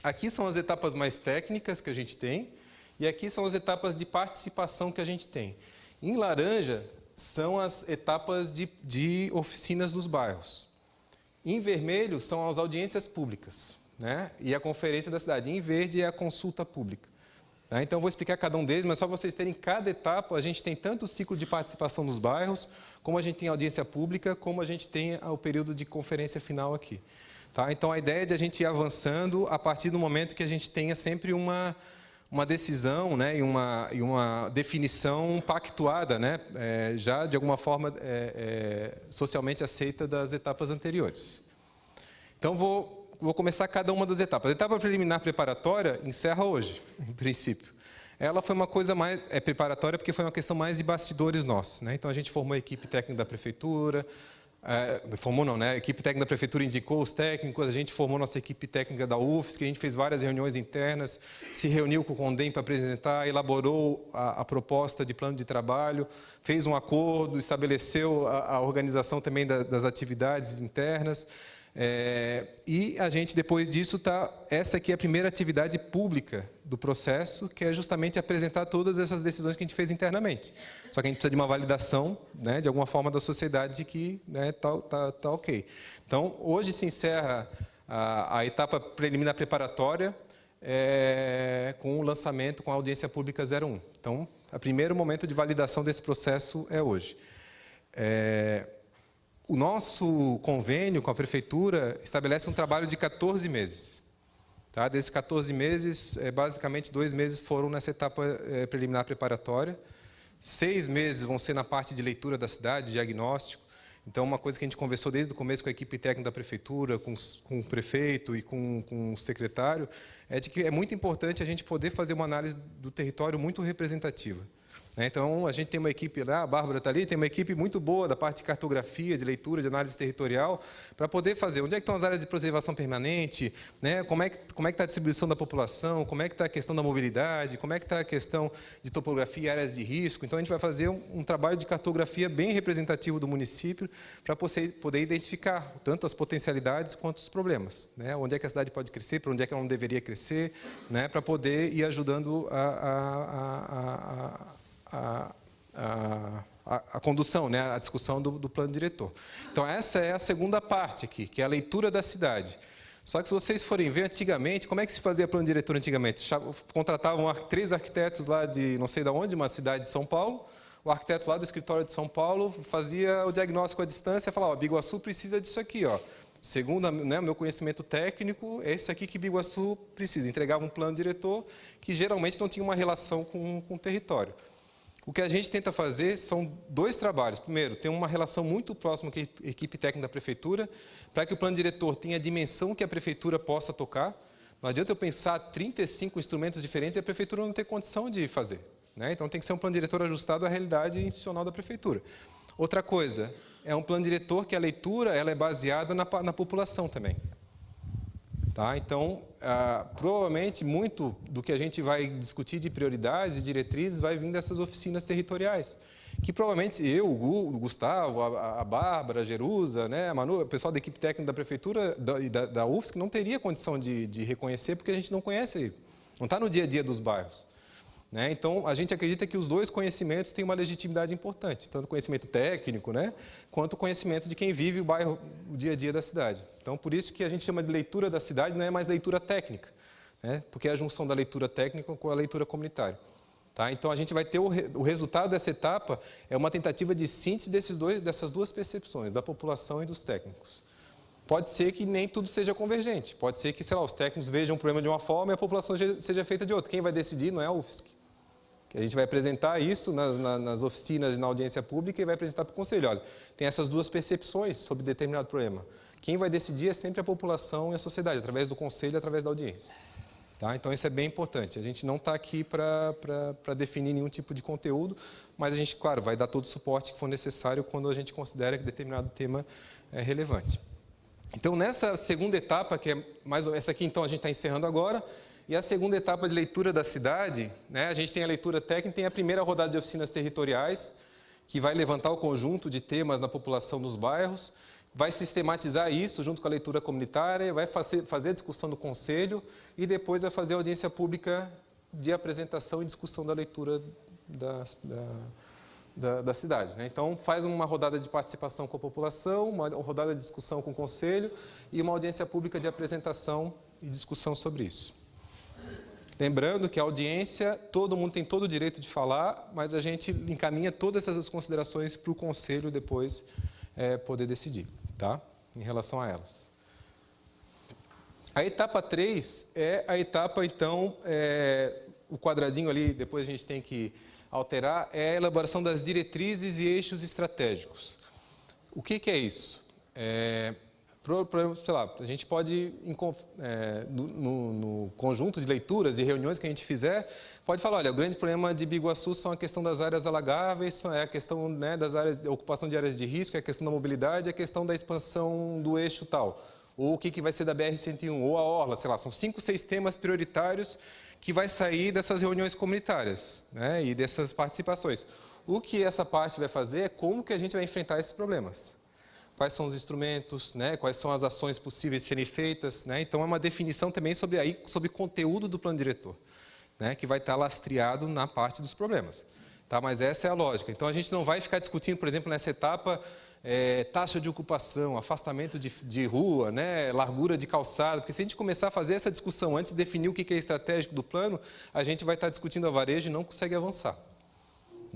Aqui são as etapas mais técnicas que a gente tem e aqui são as etapas de participação que a gente tem. Em laranja são as etapas de oficinas dos bairros. Em vermelho são as audiências públicas, né, e a conferência da cidade. Em verde é a consulta pública. Tá? Então, eu vou explicar cada um deles, mas só para vocês terem cada etapa, a gente tem tanto o ciclo de participação nos bairros, como a gente tem a audiência pública, como a gente tem o período de conferência final aqui. Tá? Então, a ideia é de a gente ir avançando a partir do momento que a gente tenha sempre uma decisão, né, e uma definição pactuada, né, já de alguma forma socialmente aceita das etapas anteriores. Então, vou começar cada uma das etapas. A etapa preliminar preparatória encerra hoje, em princípio. Ela foi uma coisa mais preparatória porque foi uma questão mais de bastidores nossos. Né? Então, a gente formou a equipe técnica da prefeitura, a equipe técnica da prefeitura indicou os técnicos, a gente formou nossa equipe técnica da UFSC, a gente fez várias reuniões internas, se reuniu com o CONDEM para apresentar, elaborou a proposta de plano de trabalho, fez um acordo, estabeleceu a organização também das atividades internas. E a gente, depois disso, essa aqui é a primeira atividade pública do processo, que é justamente apresentar todas essas decisões que a gente fez internamente. Só que a gente precisa de uma validação, né, de alguma forma, da sociedade de que tá ok. Então, hoje se encerra a etapa preliminar preparatória com o lançamento, com a audiência pública 01. Então, o primeiro momento de validação desse processo é hoje. O nosso convênio com a prefeitura estabelece um trabalho de 14 meses. Tá? Desses 14 meses, basicamente 2 meses foram nessa etapa preliminar preparatória, 6 meses vão ser na parte de leitura da cidade, diagnóstico. Então, uma coisa que a gente conversou desde o começo com a equipe técnica da prefeitura, com o prefeito e com o secretário, é de que é muito importante a gente poder fazer uma análise do território muito representativa. Então, a gente tem uma equipe lá, a Bárbara está ali, tem uma equipe muito boa da parte de cartografia, de leitura, de análise territorial, para poder fazer onde é que estão as áreas de preservação permanente, né? Como é que está a distribuição da população, como é que está a questão da mobilidade, como é que está a questão de topografia e áreas de risco. Então, a gente vai fazer um trabalho de cartografia bem representativo do município para poder identificar tanto as potencialidades quanto os problemas. Né? Onde é que a cidade pode crescer, para onde é que ela não deveria crescer, né? Para poder ir ajudando a condução, né, a discussão do plano diretor. Então, essa é a segunda parte aqui, que é a leitura da cidade. Só que, se vocês forem ver, antigamente, como é que se fazia plano diretor antigamente? Contratavam 3 arquitetos lá de, não sei de onde, uma cidade de São Paulo, o arquiteto lá do escritório de São Paulo fazia o diagnóstico à distância e falava, ó, Biguaçu precisa disso aqui, ó. Segundo, né, o meu conhecimento técnico, é isso aqui que Biguaçu precisa. Entregava um plano diretor que geralmente não tinha uma relação com o território. O que a gente tenta fazer são 2 trabalhos. Primeiro, ter uma relação muito próxima com a equipe técnica da prefeitura, para que o plano diretor tenha a dimensão que a prefeitura possa tocar. Não adianta eu pensar 35 instrumentos diferentes e a prefeitura não ter condição de fazer. Né? Então, tem que ser um plano diretor ajustado à realidade institucional da prefeitura. Outra coisa, é um plano diretor que a leitura ela é baseada na população também. Tá? Então, provavelmente, muito do que a gente vai discutir de prioridades e diretrizes vai vir dessas oficinas territoriais, que provavelmente eu, o Gustavo, a Bárbara, a Jerusa, né, a Manu, o pessoal da equipe técnica da prefeitura e da UFSC não teria condição de reconhecer, porque a gente não conhece, não está no dia a dia dos bairros. Né? Então, a gente acredita que os 2 conhecimentos têm uma legitimidade importante, tanto o conhecimento técnico, né, quanto o conhecimento de quem vive o bairro, o dia a dia da cidade. Então, por isso que a gente chama de leitura da cidade, não é mais leitura técnica, né, porque é a junção da leitura técnica com a leitura comunitária. Tá? Então, a gente vai ter o resultado dessa etapa, é uma tentativa de síntese dessas 2 percepções, da população e dos técnicos. Pode ser que nem tudo seja convergente, pode ser que, sei lá, os técnicos vejam o problema de uma forma e a população seja feita de outra. Quem vai decidir não é a UFSC. A gente vai apresentar isso nas oficinas e na audiência pública e vai apresentar para o Conselho. Olha, tem essas 2 percepções sobre determinado problema. Quem vai decidir é sempre a população e a sociedade, através do Conselho e através da audiência. Tá? Então, isso é bem importante. A gente não está aqui para definir nenhum tipo de conteúdo, mas a gente, claro, vai dar todo o suporte que for necessário quando a gente considera que determinado tema é relevante. Então, nessa segunda etapa, que é essa aqui, então, a gente está encerrando agora, e a segunda etapa de leitura da cidade, né, a gente tem a leitura técnica, tem a primeira rodada de oficinas territoriais, que vai levantar o conjunto de temas na população dos bairros, vai sistematizar isso junto com a leitura comunitária, vai fazer a discussão do Conselho e depois vai fazer a audiência pública de apresentação e discussão da leitura da cidade. Né? Então, faz uma rodada de participação com a população, uma rodada de discussão com o Conselho e uma audiência pública de apresentação e discussão sobre isso. Lembrando que a audiência, todo mundo tem todo o direito de falar, mas a gente encaminha todas essas considerações para o Conselho depois poder decidir, tá? Em relação a elas. A etapa 3 é a etapa, então, o quadradinho ali, depois a gente tem que alterar, é a elaboração das diretrizes e eixos estratégicos. O que é isso? Sei lá, a gente pode, no conjunto de leituras e reuniões que a gente fizer, pode falar, olha, o grande problema de Biguaçu são a questão das áreas alagáveis, é a questão, né, das áreas de ocupação de áreas de risco, é a questão da mobilidade, é a questão da expansão do eixo tal. Ou o que vai ser da BR-101, ou a Orla, sei lá, são 5, 6 temas prioritários que vai sair dessas reuniões comunitárias, né, e dessas participações. O que essa parte vai fazer é como que a gente vai enfrentar esses problemas. Quais são os instrumentos, né? Quais são as ações possíveis de serem feitas. Né? Então, é uma definição também sobre conteúdo do plano diretor, né? Que vai estar lastreado na parte dos problemas. Tá? Mas essa é a lógica. Então, a gente não vai ficar discutindo, por exemplo, nessa etapa, taxa de ocupação, afastamento de rua, né? Largura de calçada, porque se a gente começar a fazer essa discussão antes de definir o que é estratégico do plano, a gente vai estar discutindo a varejo e não consegue avançar.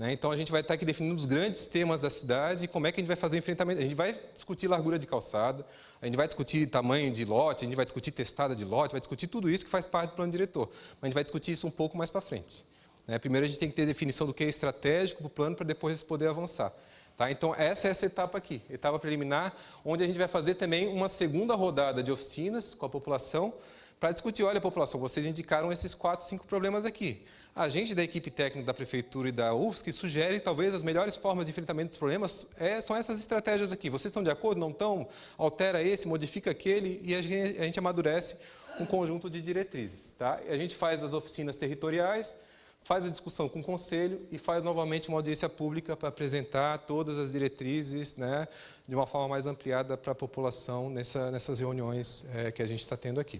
né? Então, a gente vai estar aqui definindo os grandes temas da cidade e como é que a gente vai fazer o enfrentamento. A gente vai discutir largura de calçada, a gente vai discutir tamanho de lote, a gente vai discutir testada de lote, vai discutir tudo isso que faz parte do plano diretor. Mas a gente vai discutir isso um pouco mais para frente, né? Primeiro, a gente tem que ter definição do que é estratégico para o plano, para depois poder avançar. Tá? Então, essa é essa etapa aqui, etapa preliminar, onde a gente vai fazer também uma segunda rodada de oficinas com a população, para discutir, olha, população, vocês indicaram esses 4, 5 problemas aqui. A gente da equipe técnica da Prefeitura e da UFSC sugere, talvez, as melhores formas de enfrentamento dos problemas são essas estratégias aqui. Vocês estão de acordo? Não estão? Altera esse, modifica aquele, e a gente amadurece um conjunto de diretrizes. Tá? A gente faz as oficinas territoriais, faz a discussão com o Conselho e faz novamente uma audiência pública para apresentar todas as diretrizes, né, de uma forma mais ampliada para a população nessas reuniões que a gente está tendo aqui.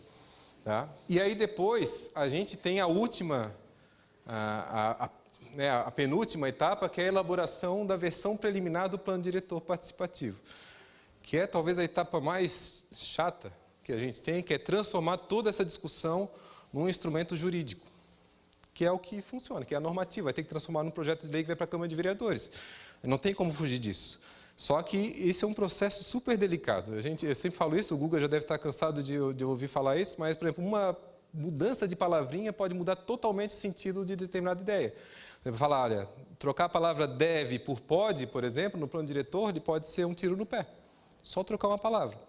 Tá? E aí depois a gente tem a última, a penúltima etapa, que é a elaboração da versão preliminar do plano diretor participativo, que é talvez a etapa mais chata que a gente tem, que é transformar toda essa discussão num instrumento jurídico, que é o que funciona, que é a normativa, vai ter que transformar num projeto de lei que vai para a Câmara de Vereadores. Não tem como fugir disso. Só que esse é um processo super delicado. Eu sempre falo isso, o Guga já deve estar cansado de ouvir falar isso, mas, por exemplo, uma mudança de palavrinha pode mudar totalmente o sentido de determinada ideia. Você vai falar, olha, trocar a palavra deve por pode, por exemplo, no plano diretor, ele pode ser um tiro no pé. Só trocar uma palavra.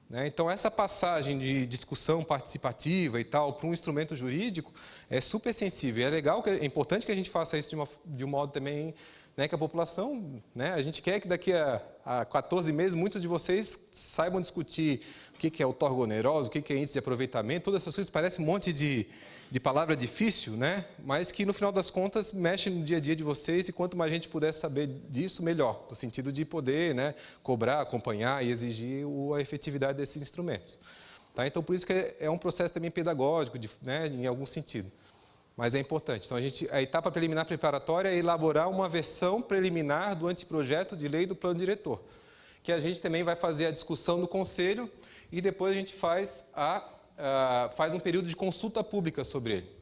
Né? Então, essa passagem de discussão participativa e tal para um instrumento jurídico é super sensível. É legal, é importante que a gente faça isso de um modo também, né, que a população, né, a gente quer que daqui a 14 meses muitos de vocês saibam discutir o que é outorga onerosa, o que é índice de aproveitamento, todas essas coisas parecem um monte de palavra difícil, né, mas que no final das contas mexe no dia a dia de vocês e quanto mais gente puder saber disso, melhor, no sentido de poder, né, cobrar, acompanhar e exigir a efetividade desses instrumentos. Tá? Então, por isso que é um processo também pedagógico, né, em algum sentido. Mas é importante. Então, a etapa preliminar preparatória é elaborar uma versão preliminar do anteprojeto de lei do plano diretor, que a gente também vai fazer a discussão no Conselho e depois a gente faz um período de consulta pública sobre ele.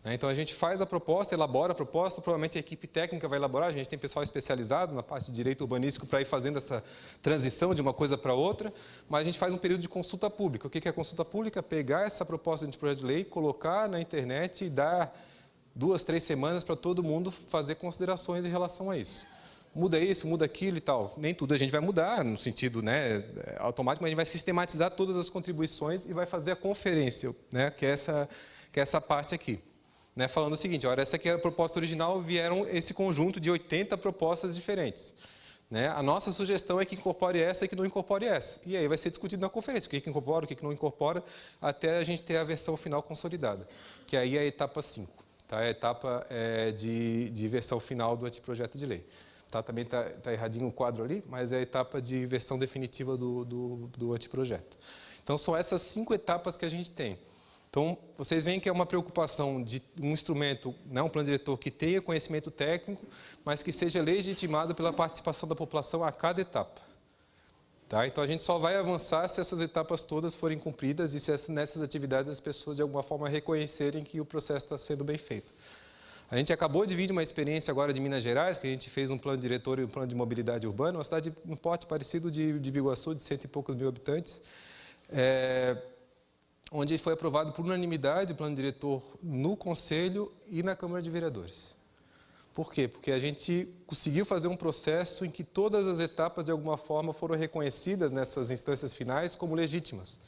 Então, a gente faz a proposta, elabora a proposta, provavelmente a equipe técnica vai elaborar, a gente tem pessoal especializado na parte de direito urbanístico para ir fazendo essa transição de uma coisa para outra, mas a gente faz um período de consulta pública. O que é a consulta pública? Pegar essa proposta de projeto de lei, colocar na internet e dar 2, 3 semanas para todo mundo fazer considerações em relação a isso. Muda isso, muda aquilo e tal. Nem tudo a gente vai mudar, no sentido, né, automático, mas a gente vai sistematizar todas as contribuições e vai fazer a conferência, né, que é essa parte aqui. Né, falando o seguinte, olha, essa aqui era a proposta original, vieram esse conjunto de 80 propostas diferentes. Né? A nossa sugestão é que incorpore essa e que não incorpore essa. E aí vai ser discutido na conferência, o que incorpora, o que não incorpora, até a gente ter a versão final consolidada, que aí é a etapa 5, tá? É a etapa de versão final do anteprojeto de lei. Tá? Também está erradinho o quadro ali, mas é a etapa de versão definitiva do anteprojeto. Então, são essas 5 etapas que a gente tem. Então, vocês veem que é uma preocupação de um instrumento, né, um plano diretor que tenha conhecimento técnico, mas que seja legitimado pela participação da população a cada etapa. Tá? Então, a gente só vai avançar se essas etapas todas forem cumpridas e se nessas atividades as pessoas, de alguma forma, reconhecerem que o processo está sendo bem feito. A gente acabou de vir de uma experiência agora de Minas Gerais, que a gente fez um plano diretor e um plano de mobilidade urbana, uma cidade de um porte parecido de Biguaçu, de 100 e poucos mil habitantes, onde foi aprovado por unanimidade o plano diretor no Conselho e na Câmara de Vereadores. Por quê? Porque a gente conseguiu fazer um processo em que todas as etapas, de alguma forma, foram reconhecidas nessas instâncias finais como legítimas.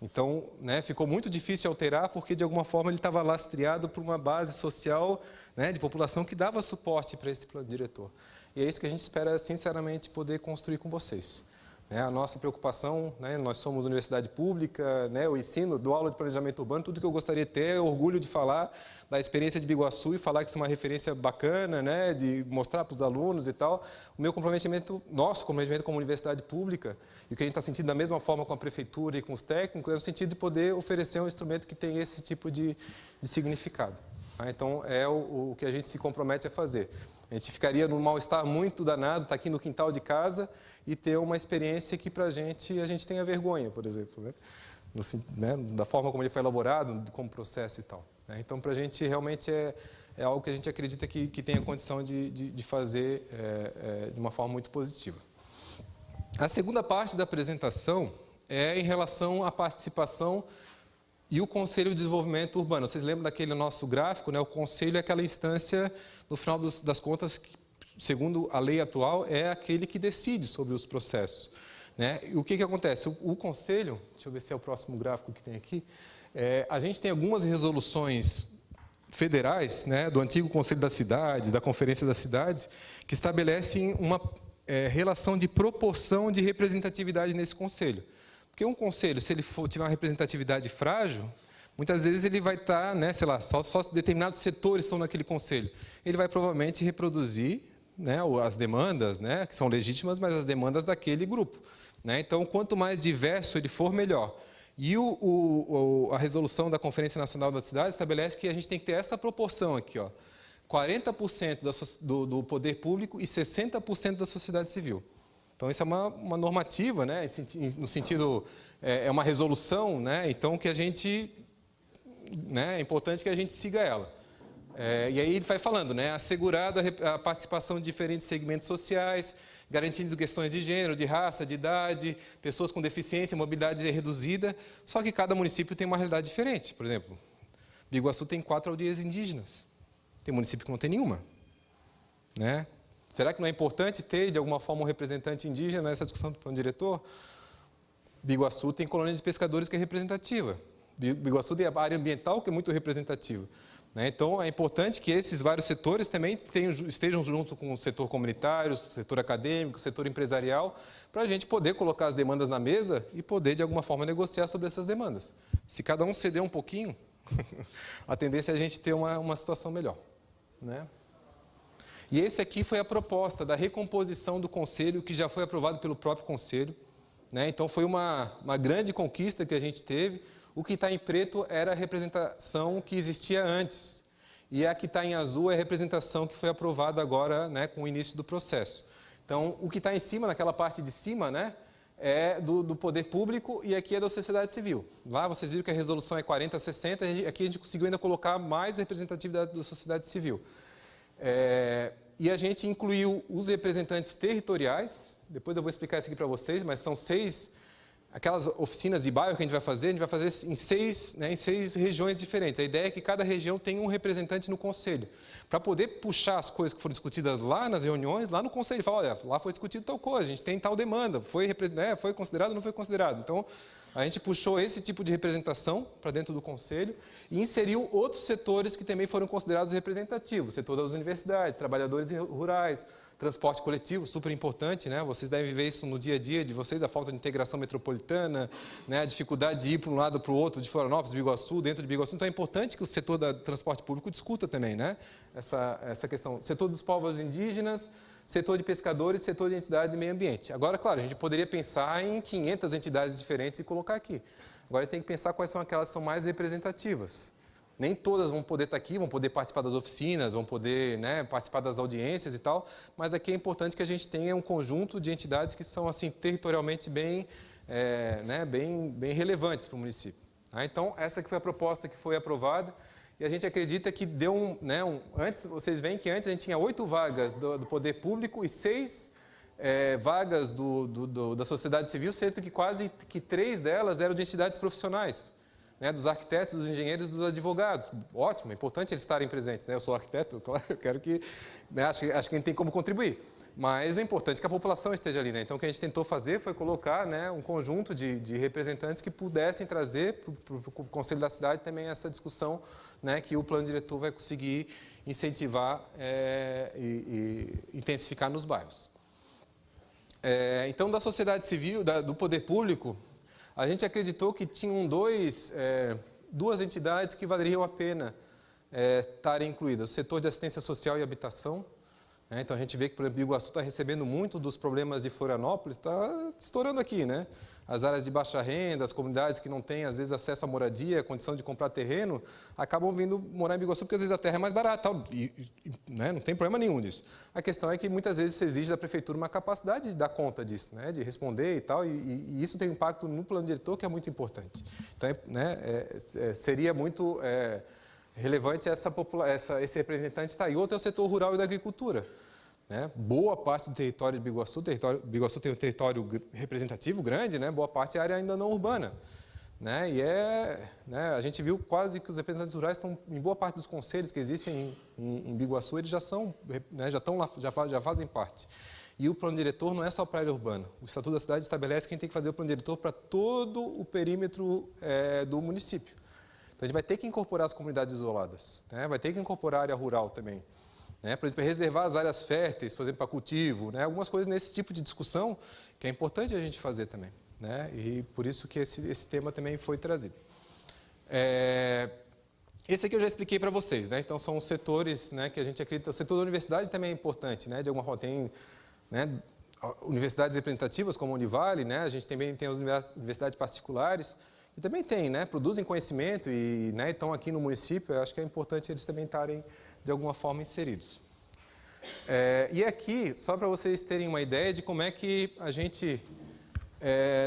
Então, né, ficou muito difícil alterar, porque, de alguma forma, ele estava lastreado por uma base social, né, de população que dava suporte para esse plano diretor. E é isso que a gente espera, sinceramente, poder construir com vocês. A nossa preocupação, né, nós somos universidade pública, né, o ensino, dou aula de planejamento urbano, tudo que eu gostaria de ter é orgulho de falar da experiência de Biguaçu e falar que isso é uma referência bacana, né, de mostrar para os alunos e tal. O meu comprometimento, nosso comprometimento como universidade pública, e o que a gente está sentindo da mesma forma com a prefeitura e com os técnicos, é no sentido de poder oferecer um instrumento que tem esse tipo de significado. Tá? Então, é o que a gente se compromete a fazer. A gente ficaria num mal-estar muito danado, estar aqui no quintal de casa e ter uma experiência que, para a gente tenha vergonha, por exemplo, né? Da forma como ele foi elaborado, como processo e tal. Né? Então, para a gente, realmente, é é algo que a gente acredita que tem a condição de fazer de uma forma muito positiva. A segunda parte da apresentação é em relação à participação e o Conselho de Desenvolvimento Urbano. Vocês lembram daquele nosso gráfico, né? O Conselho é aquela instância, no final das contas, que, segundo a lei atual, é aquele que decide sobre os processos, né? E o que acontece? O Conselho, deixa eu ver se é o próximo gráfico que tem aqui, a gente tem algumas resoluções federais, né, do antigo Conselho das Cidades, da Conferência das Cidades, que estabelecem uma relação de proporção de representatividade nesse Conselho. Porque um Conselho, se ele tiver uma representatividade frágil, muitas vezes ele vai estar, né, sei lá, só determinados setores estão naquele Conselho. Ele vai provavelmente reproduzir, né, as demandas, né, que são legítimas, mas as demandas daquele grupo, né? Então, quanto mais diverso ele for, melhor. E a resolução da Conferência Nacional das Cidades estabelece que a gente tem que ter essa proporção aqui, ó, 40% do poder público e 60% da sociedade civil. Então, isso é uma normativa, né, no sentido, é uma resolução, né, então que a gente, né, é importante que a gente siga ela. E aí ele vai falando, né, assegurada a participação de diferentes segmentos sociais, garantindo questões de gênero, de raça, de idade, pessoas com deficiência, mobilidade reduzida, só que cada município tem uma realidade diferente. Por exemplo, Biguaçu tem 4 aldeias indígenas, tem município que não tem nenhuma, né? Será que não é importante ter, de alguma forma, um representante indígena nessa discussão do plano diretor? Biguaçu tem colônia de pescadores que é representativa, Biguaçu tem a área ambiental que é muito representativa. Então, é importante que esses vários setores também estejam junto com o setor comunitário, o setor acadêmico, o setor empresarial, para a gente poder colocar as demandas na mesa e poder, de alguma forma, negociar sobre essas demandas. Se cada um ceder um pouquinho, a tendência é a gente ter uma situação melhor, né? E esse aqui foi a proposta da recomposição do Conselho, que já foi aprovado pelo próprio Conselho, né? Então, foi uma grande conquista que a gente teve. O que está em preto era a representação que existia antes. E a que está em azul é a representação que foi aprovada agora, né, com o início do processo. Então, o que está em cima, naquela parte de cima, né, é do poder público e aqui é da sociedade civil. Lá vocês viram que a resolução é 40-60, aqui a gente conseguiu ainda colocar mais representatividade da sociedade civil. E a gente incluiu os representantes territoriais, depois eu vou explicar isso aqui para vocês, mas são 6... Aquelas oficinas de bairro que a gente vai fazer em 6 regiões diferentes. A ideia é que cada região tenha um representante no conselho, para poder puxar as coisas que foram discutidas lá nas reuniões, lá no conselho, falar, olha, lá foi discutido tal coisa, a gente tem tal demanda, foi considerado ou não foi considerado. Então, a gente puxou esse tipo de representação para dentro do conselho e inseriu outros setores que também foram considerados representativos, o setor das universidades, trabalhadores rurais, transporte coletivo, super importante, né? Vocês devem ver isso no dia a dia de vocês, a falta de integração metropolitana, né? A dificuldade de ir para um lado para o outro, de Florianópolis, Biguaçu, dentro de Biguaçu. Então, é importante que o setor do transporte público discuta também, né? Essa questão. Setor dos povos indígenas, setor de pescadores, setor de entidade de meio ambiente. Agora, claro, a gente poderia pensar em 500 entidades diferentes e colocar aqui. Agora, a gente tem que pensar quais são aquelas que são mais representativas. Nem todas vão poder estar aqui, vão poder participar das oficinas, vão poder, né, participar das audiências e tal, mas aqui é importante que a gente tenha um conjunto de entidades que são assim, territorialmente bem relevantes para o município. Então, essa que foi a proposta que foi aprovada, e a gente acredita que deu antes, vocês veem que antes a gente tinha 8 vagas do poder público e 6 vagas da sociedade civil, sendo que quase que 3 delas eram de entidades profissionais, né, dos arquitetos, dos engenheiros e dos advogados. Ótimo, é importante eles estarem presentes, né? Eu sou arquiteto, claro, eu quero que, né, acho que a gente tem como contribuir, mas é importante que a população esteja ali, né? Então, o que a gente tentou fazer foi colocar, né, um conjunto de representantes que pudessem trazer para o Conselho da Cidade também essa discussão, né, que o plano diretor vai conseguir incentivar e intensificar nos bairros. Então, da sociedade civil, do poder público, a gente acreditou que tinham duas entidades que valeriam a pena estarem incluídas, o setor de assistência social e habitação. Então, a gente vê que, por exemplo, Biguaçu está recebendo muito dos problemas de Florianópolis, está estourando aqui, né? As áreas de baixa renda, as comunidades que não têm, às vezes, acesso à moradia, condição de comprar terreno, acabam vindo morar em Biguaçu porque, às vezes, a terra é mais barata, né? Não tem problema nenhum disso. A questão é que, muitas vezes, se exige da prefeitura uma capacidade de dar conta disso, né? De responder e tal, e isso tem um impacto no plano diretor que é muito importante. Então, seria muito relevante esse representante está aí. Outro é o setor rural e da agricultura. Né? Boa parte do território de Biguaçu, Biguaçu tem um território representativo grande, né? Boa parte é área ainda não urbana. Né? E né, a gente viu quase que os representantes rurais estão, em boa parte dos conselhos que existem em Biguaçu, eles já são, né, já estão lá, já fazem parte. E o plano diretor não é só para a área urbana. O Estatuto da Cidade estabelece quem tem que fazer o plano diretor para todo o perímetro do município. Então, a gente vai ter que incorporar as comunidades isoladas, né? Vai ter que incorporar a área rural também, né? Para reservar as áreas férteis, por exemplo, para cultivo, né? Algumas coisas nesse tipo de discussão que é importante a gente fazer também. Né? E por isso que esse tema também foi trazido. Esse aqui eu já expliquei para vocês, né? Então são os setores, né, que a gente acredita. O setor da universidade também é importante, né? De alguma forma tem, né, universidades representativas como a Univale, né? A gente também tem as universidades particulares e também tem, né? Produzem conhecimento e, né, estão aqui no município. Eu acho que é importante eles também estarem de alguma forma inseridos. E aqui, só para vocês terem uma ideia de como é que a gente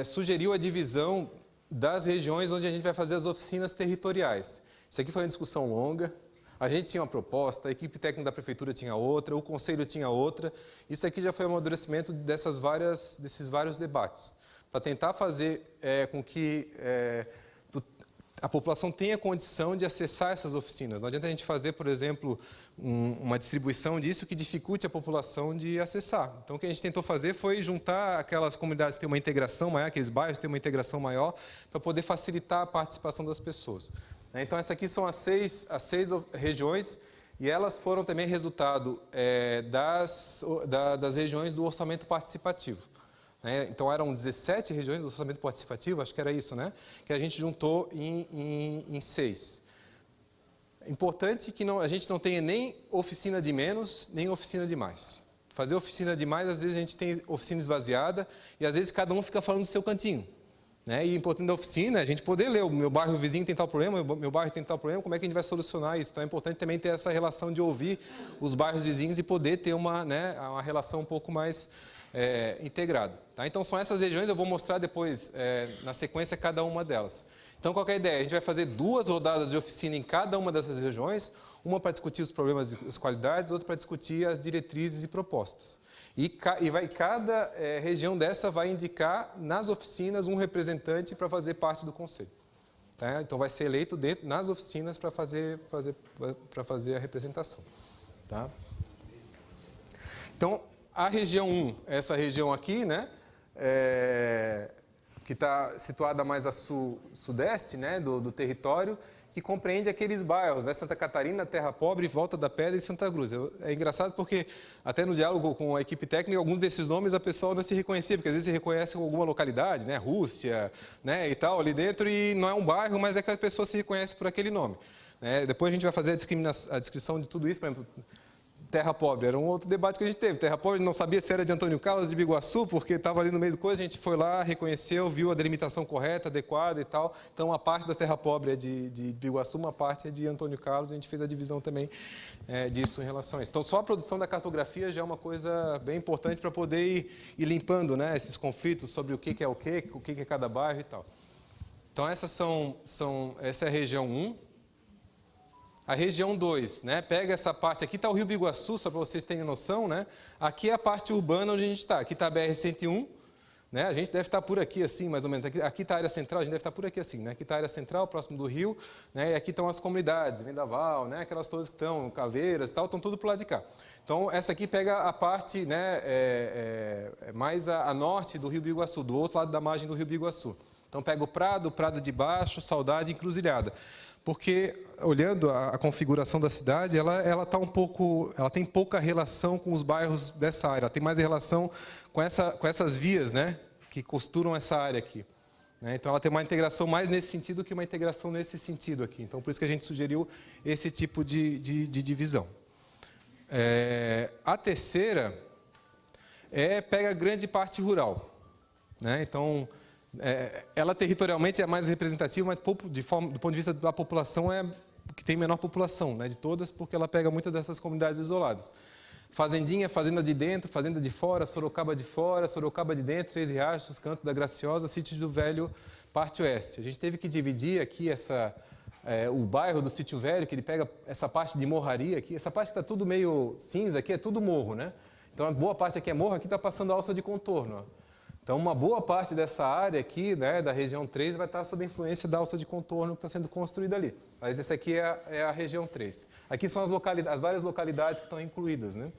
sugeriu a divisão das regiões onde a gente vai fazer as oficinas territoriais. Isso aqui foi uma discussão longa, a gente tinha uma proposta, a equipe técnica da prefeitura tinha outra, o conselho tinha outra. Isso aqui já foi um amadurecimento desses vários debates, para tentar fazer com que a população tenha condição de acessar essas oficinas. Não adianta a gente fazer, por exemplo, uma distribuição disso que dificulte a população de acessar. Então, o que a gente tentou fazer foi juntar aquelas comunidades que têm uma integração maior, aqueles bairros que têm uma integração maior, para poder facilitar a participação das pessoas. Então, essas aqui são as seis regiões, e elas foram também resultado das regiões do orçamento participativo. Então, eram 17 regiões do orçamento participativo, acho que era isso, né? Que a gente juntou em 6. Importante que a gente não tenha nem oficina de menos, nem oficina de mais. Fazer oficina de mais, às vezes a gente tem oficina esvaziada, e às vezes cada um fica falando do seu cantinho. Né? E o importante da oficina é a gente poder ler, o meu bairro vizinho tem tal problema, o meu bairro tem tal problema, como é que a gente vai solucionar isso? Então é importante também ter essa relação de ouvir os bairros vizinhos e poder ter uma relação um pouco mais integrada. Tá? Então são essas regiões, eu vou mostrar depois, na sequência, cada uma delas. Então, qual que é a ideia? A gente vai fazer 2 rodadas de oficina em cada uma dessas regiões, uma para discutir os problemas e as qualidades, outra para discutir as diretrizes e propostas. E cada região dessa vai indicar nas oficinas um representante para fazer parte do conselho. Tá? Então, vai ser eleito nas oficinas para fazer a representação. Tá? Então, a região 1, essa região aqui, né? Que está situada mais a sudeste, né, do território, que compreende aqueles bairros, né, Santa Catarina, Terra Pobre, Volta da Pedra e Santa Cruz. É engraçado porque, até no diálogo com a equipe técnica, alguns desses nomes a pessoa não se reconhecia, porque às vezes se reconhece com alguma localidade, né, Rússia, né, e tal, ali dentro, e não é um bairro, mas é que a pessoa se reconhece por aquele nome. Depois a gente vai fazer a descrição de tudo isso, por exemplo, Terra Pobre, era um outro debate que a gente teve. Terra Pobre não sabia se era de Antônio Carlos, de Biguaçu, porque estava ali no meio do coisa, a gente foi lá, reconheceu, viu a delimitação correta, adequada e tal. Então, uma parte da Terra Pobre é de Biguaçu, uma parte é de Antônio Carlos, a gente fez a divisão também disso em relação a isso. Então, só a produção da cartografia já é uma coisa bem importante para poder ir limpando, né, esses conflitos sobre o que é o que é cada bairro e tal. Então, essa é a região 1. A região 2, né, pega essa parte, aqui está o Rio Biguaçu, só para vocês terem noção, né? Aqui é a parte urbana onde a gente está, aqui está a BR-101, né? A gente deve estar por aqui assim, mais ou menos, aqui está a área central, a gente deve estar por aqui assim, né? Aqui está a área central, próximo do rio, né? E aqui estão as comunidades, Vendaval, né? Aquelas todas que estão, Caveiras e tal, estão tudo por lá de cá. Então, essa aqui pega a parte, né, mais a norte do Rio Biguaçu, do outro lado da margem do Rio Biguaçu. Então, pega o Prado de Baixo, Saudade e Encruzilhada. Porque, olhando a configuração da cidade, ela tem pouca relação com os bairros dessa área, ela tem mais relação com essas vias, né, que costuram essa área aqui. Então, ela tem uma integração mais nesse sentido que uma integração nesse sentido aqui. Então, por isso que a gente sugeriu esse tipo de divisão. A terceira pega grande parte rural. Né? Então, ela territorialmente é mais representativa, mas do ponto de vista da população é que tem menor população, né, de todas, porque ela pega muitas dessas comunidades isoladas. Fazendinha, fazenda de dentro, fazenda de fora, Sorocaba de dentro, Três Riachos, Canto da Graciosa, Sítio do Velho, parte oeste. A gente teve que dividir aqui o bairro do Sítio Velho, que ele pega essa parte de morraria aqui, essa parte que está tudo meio cinza aqui, é tudo morro, né? Então, a boa parte aqui é morro, aqui está passando a alça de contorno, ó. Então, uma boa parte dessa área aqui, né, da região 3, vai estar sob a influência da alça de contorno que está sendo construída ali. Mas esse aqui é a região 3. Aqui são as várias localidades que estão incluídas, né?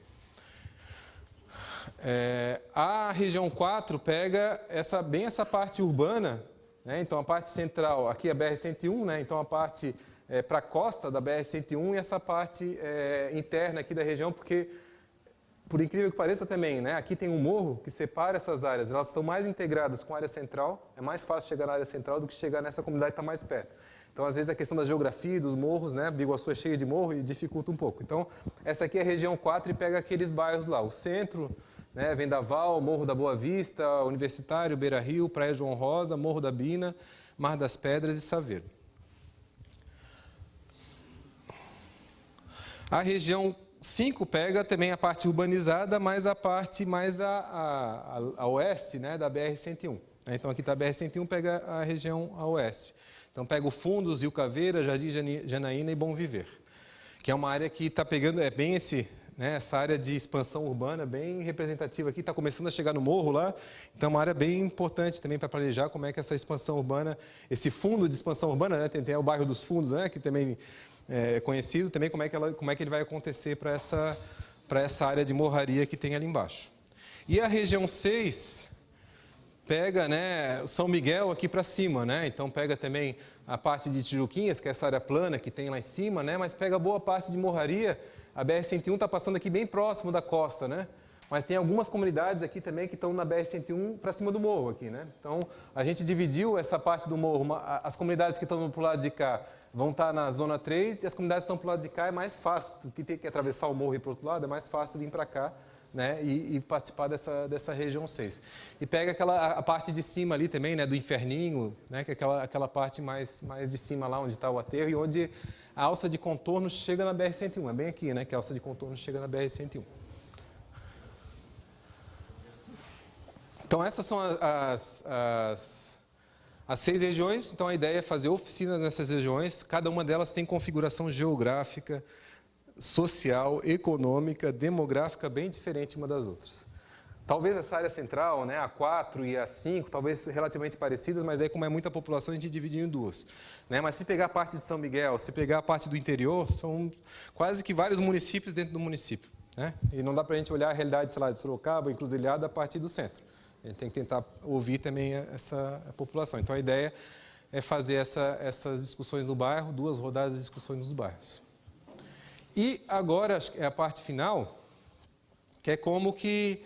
A região 4 pega bem essa parte urbana, né? Então, a parte central, aqui é a BR-101, né? Então, a parte para a costa da BR-101 e essa parte interna aqui da região, porque... Por incrível que pareça também, né? Aqui tem um morro que separa essas áreas, elas estão mais integradas com a área central, é mais fácil chegar na área central do que chegar nessa comunidade que está mais perto. Então, às vezes, a questão da geografia, dos morros, né? Biguaçu é cheia de morro e dificulta um pouco. Então, essa aqui é a região 4 e pega aqueles bairros lá, o centro, né? Vendaval, Morro da Boa Vista, Universitário, Beira Rio, Praia João Rosa, Morro da Bina, Mar das Pedras e Saveiro. A região 5 pega também a parte urbanizada, mas a parte mais a oeste, né, da BR-101. Então, aqui está a BR-101, pega a região a oeste. Então, pega o Fundos, Rio Caveira, Jardim Janaína e Bom Viver, que é uma área que está pegando, bem essa área de expansão urbana, bem representativa aqui, está começando a chegar no morro lá, então é uma área bem importante também para planejar como é que essa expansão urbana, esse fundo de expansão urbana, né, tem o bairro dos Fundos, né, que também é conhecido também, como é que ele vai acontecer para essa área de morraria que tem ali embaixo. E a região 6 pega, né, São Miguel aqui para cima, né? Então pega também a parte de Tijuquinhas, que é essa área plana que tem lá em cima, né? Mas pega boa parte de morraria. A BR-101 está passando aqui bem próximo da costa, né? Mas tem algumas comunidades aqui também que estão na BR-101 para cima do morro aqui, né? Então a gente dividiu essa parte do morro, as comunidades que estão pro lado de cá vão estar na zona 3 e as comunidades que estão para o lado de cá é mais fácil, do que ter que atravessar o morro e ir para o outro lado, é mais fácil vir para cá, né, e participar dessa região 6. E pega a parte de cima ali também, né, do Inferninho, né, que é aquela parte mais de cima lá onde está o aterro e onde a alça de contorno chega na BR-101, é bem aqui, né, que a alça de contorno chega na BR-101. Então essas são as 6 regiões, então a ideia é fazer oficinas nessas regiões, cada uma delas tem configuração geográfica, social, econômica, demográfica bem diferente uma das outras. Talvez essa área central, né, a 4 e a 5, talvez relativamente parecidas, mas aí como é muita população a gente divide em duas. Né? Mas se pegar a parte de São Miguel, se pegar a parte do interior, são quase que vários municípios dentro do município. Né? E não dá para a gente olhar a realidade, sei lá, de Sorocaba, Encruzilhada, a partir do centro. A gente tem que tentar ouvir também essa população. Então, a ideia é fazer essas discussões no bairro, 2 rodadas de discussões nos bairros. E agora, é a parte final, que é como que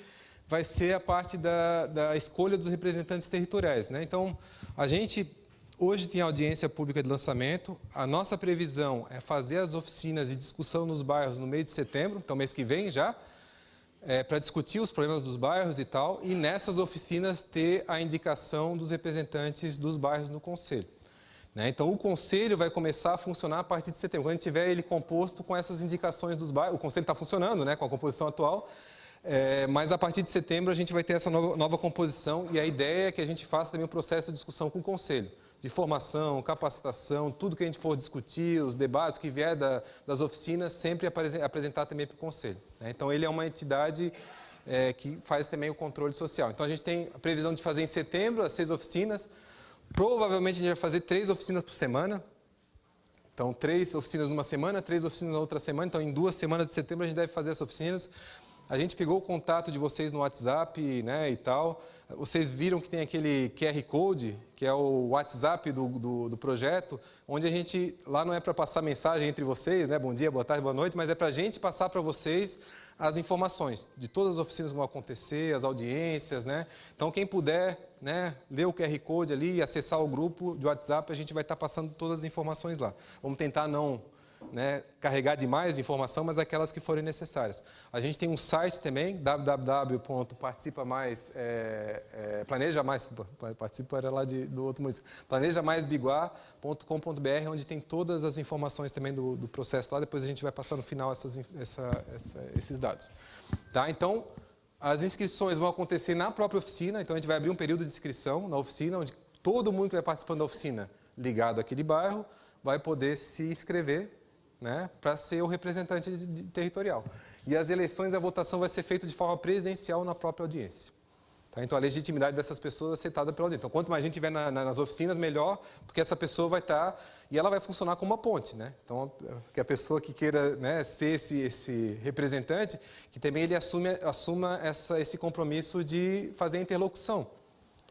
vai ser a parte da escolha dos representantes territoriais. Né? Então, a gente hoje tem audiência pública de lançamento. A nossa previsão é fazer as oficinas de discussão nos bairros no mês de setembro, então mês que vem já, para discutir os problemas dos bairros e tal, e nessas oficinas ter a indicação dos representantes dos bairros no conselho. Né? Então, o conselho vai começar a funcionar a partir de setembro, quando a gente tiver ele composto com essas indicações dos bairros. O conselho está funcionando, né, com a composição atual, mas a partir de setembro a gente vai ter essa nova composição, e a ideia é que a gente faça também um processo de discussão com o conselho, de formação, capacitação, tudo que a gente for discutir, os debates que vier das oficinas, sempre apresentar também para o conselho. Né? Então, ele é uma entidade que faz também o controle social. Então, a gente tem a previsão de fazer em setembro as 6 oficinas. Provavelmente, a gente vai fazer 3 oficinas por semana. Então, 3 oficinas numa semana, 3 oficinas na outra semana. Então, em 2 semanas de setembro, a gente deve fazer essas oficinas. A gente pegou o contato de vocês no WhatsApp, né, e tal. Vocês viram que tem aquele QR Code, que é o WhatsApp do projeto, onde a gente, lá não é para passar mensagem entre vocês, né, bom dia, boa tarde, boa noite, mas é para a gente passar para vocês as informações de todas as oficinas que vão acontecer, as audiências, né. Então, quem puder, né, ler o QR Code ali e acessar o grupo de WhatsApp, a gente vai estar passando todas as informações lá. Vamos tentar não, né, carregar demais informação, mas aquelas que forem necessárias. A gente tem um site também, participa era lá do outro município, planejamaisbiguá.com.br, onde tem todas as informações também do processo lá, depois a gente vai passar no final esses dados. Tá? Então, as inscrições vão acontecer na própria oficina, então a gente vai abrir um período de inscrição na oficina, onde todo mundo que vai participando da oficina ligado àquele bairro, vai poder se inscrever, né, para ser o representante territorial. E as eleições, a votação vai ser feita de forma presencial na própria audiência. Tá? Então, a legitimidade dessas pessoas é aceitada pela audiência. Então, quanto mais gente tiver nas oficinas, melhor, porque essa pessoa vai estar... E ela vai funcionar como uma ponte, né? Então, que a pessoa que queira, né, ser esse representante, que também ele assuma esse compromisso de fazer a interlocução.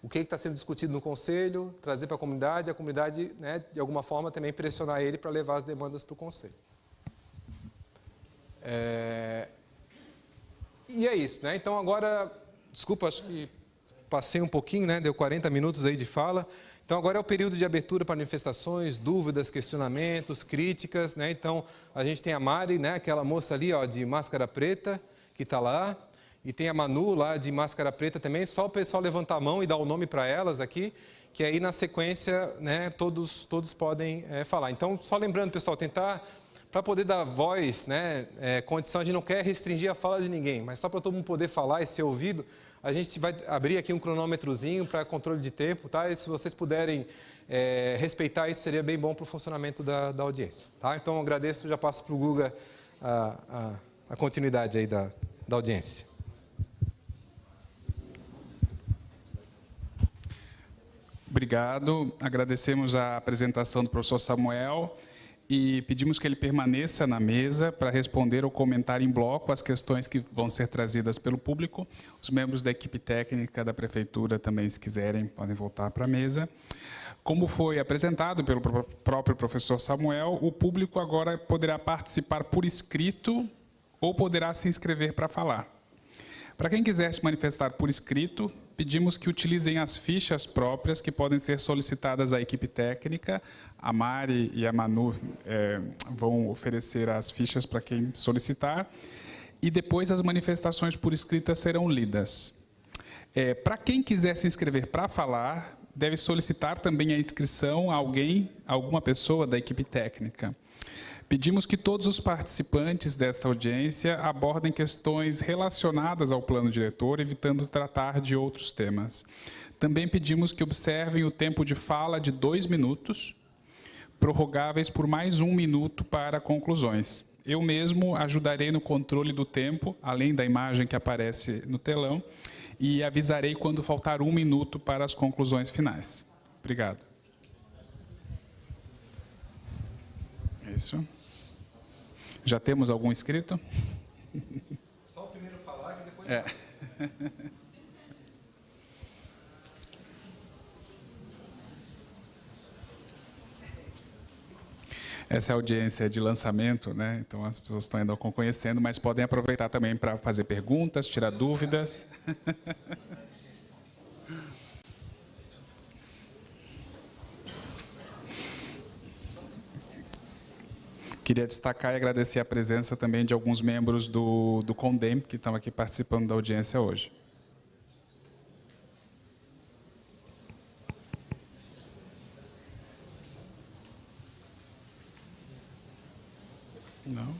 O que está sendo discutido no conselho, trazer para a comunidade, né, de alguma forma, também pressionar ele para levar as demandas para o conselho. E é isso, né? Então, agora, desculpa, acho que passei um pouquinho, né? Deu 40 minutos aí de fala. Então, agora é o período de abertura para manifestações, dúvidas, questionamentos, críticas, né? Então, a gente tem a Mari, né? Aquela moça ali, ó, de máscara preta, que está lá. E tem a Manu, lá, de máscara preta também. Só o pessoal levantar a mão e dar o nome para elas aqui, que aí, na sequência, né, todos podem falar. Então, só lembrando, pessoal, tentar, para poder dar voz, né, condição, a gente não quer restringir a fala de ninguém, mas só para todo mundo poder falar e ser ouvido, a gente vai abrir aqui um cronômetrozinho para controle de tempo, tá? E se vocês puderem respeitar isso, seria bem bom para o funcionamento da audiência, tá? Então, eu agradeço, já passo para o Guga a continuidade aí da audiência. Obrigado. Agradecemos a apresentação do professor Samuel e pedimos que ele permaneça na mesa para responder ou comentar em bloco as questões que vão ser trazidas pelo público. Os membros da equipe técnica da Prefeitura também, se quiserem, podem voltar para a mesa. Como foi apresentado pelo próprio professor Samuel, o público agora poderá participar por escrito ou poderá se inscrever para falar. Para quem quiser se manifestar por escrito, pedimos que utilizem as fichas próprias que podem ser solicitadas à equipe técnica. A Mari e a Manu vão oferecer as fichas para quem solicitar. E depois as manifestações por escrita serão lidas. Para quem quiser se inscrever para falar, deve solicitar também a inscrição a alguma pessoa da equipe técnica. Pedimos que todos os participantes desta audiência abordem questões relacionadas ao plano diretor, evitando tratar de outros temas. Também pedimos que observem o tempo de fala de 2 minutos, prorrogáveis por mais 1 minuto para conclusões. Eu mesmo ajudarei no controle do tempo, além da imagem que aparece no telão, e avisarei quando faltar 1 minuto para as conclusões finais. Obrigado. É isso. Já temos algum inscrito? Só o primeiro falar que depois... Essa é a audiência de lançamento, né? Então as pessoas estão ainda conhecendo, mas podem aproveitar também para fazer perguntas, tirar dúvidas. Queria destacar e agradecer a presença também de alguns membros do CONDEM, que estão aqui participando da audiência hoje. Não?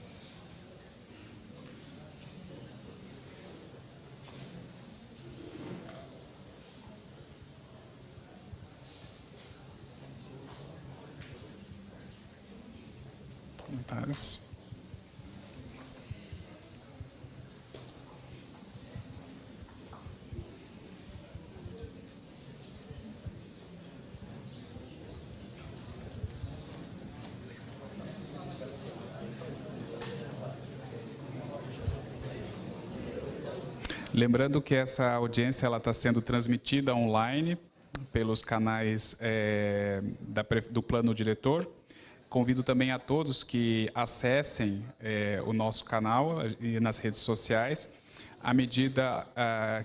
Comentários? Lembrando que essa audiência está sendo transmitida online pelos canais do Plano Diretor. Convido também a todos que acessem o nosso canal e nas redes sociais. À medida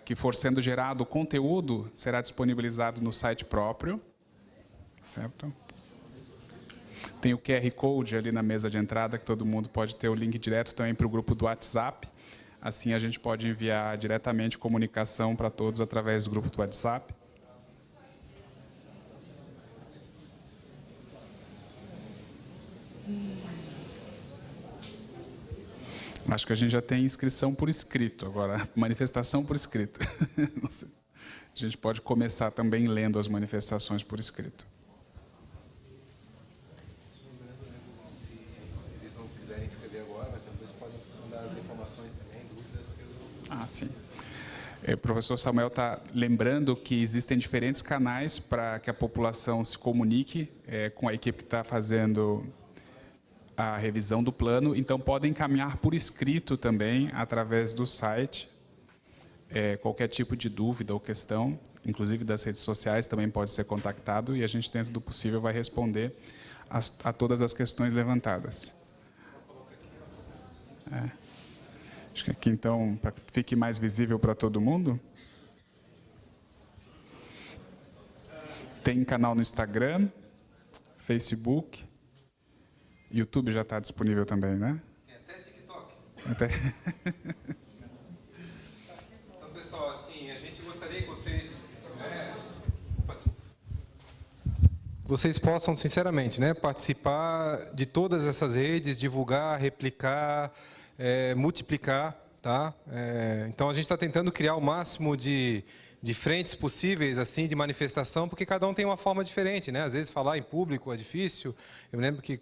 que for sendo gerado o conteúdo, será disponibilizado no site próprio. Certo? Tem o QR Code ali na mesa de entrada, que todo mundo pode ter o link direto também para o grupo do WhatsApp. Assim, a gente pode enviar diretamente comunicação para todos através do grupo do WhatsApp. Acho que a gente já tem inscrição por escrito, agora, manifestação por escrito. A gente pode começar também lendo as manifestações por escrito. inscrever agora, mas depois podem mandar as informações também, dúvidas pelo... Ah, sim. O professor Samuel está lembrando que existem diferentes canais para que a população se comunique com a equipe que está fazendo a revisão do plano, então podem encaminhar por escrito também, através do site, qualquer tipo de dúvida ou questão, inclusive das redes sociais também pode ser contactado, e a gente, dentro do possível, vai responder a todas as questões levantadas. Acho que aqui, então, para que fique mais visível para todo mundo, tem canal no Instagram, Facebook, YouTube já está disponível também, né? Tem até TikTok. Até... Então, pessoal, assim, a gente gostaria que vocês possam, sinceramente, né, participar de todas essas redes, divulgar, replicar, multiplicar, tá? Então, a gente está tentando criar o máximo de frentes possíveis, assim, de manifestação, porque cada um tem uma forma diferente, né? Às vezes falar em público é difícil. Eu me lembro que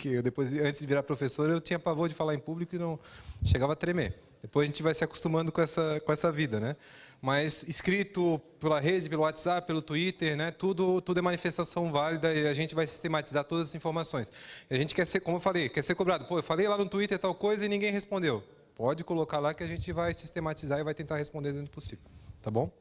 eu depois, antes de virar professor, eu tinha pavor de falar em público e não chegava a tremer. Depois a gente vai se acostumando com essa vida, né? Mas escrito pela rede, pelo WhatsApp, pelo Twitter, né? Tudo é manifestação válida e a gente vai sistematizar todas as informações. E a gente quer ser, como eu falei, quer ser cobrado. Pô, eu falei lá no Twitter tal coisa e ninguém respondeu. Pode colocar lá que a gente vai sistematizar e vai tentar responder dentro do possível. Tá bom?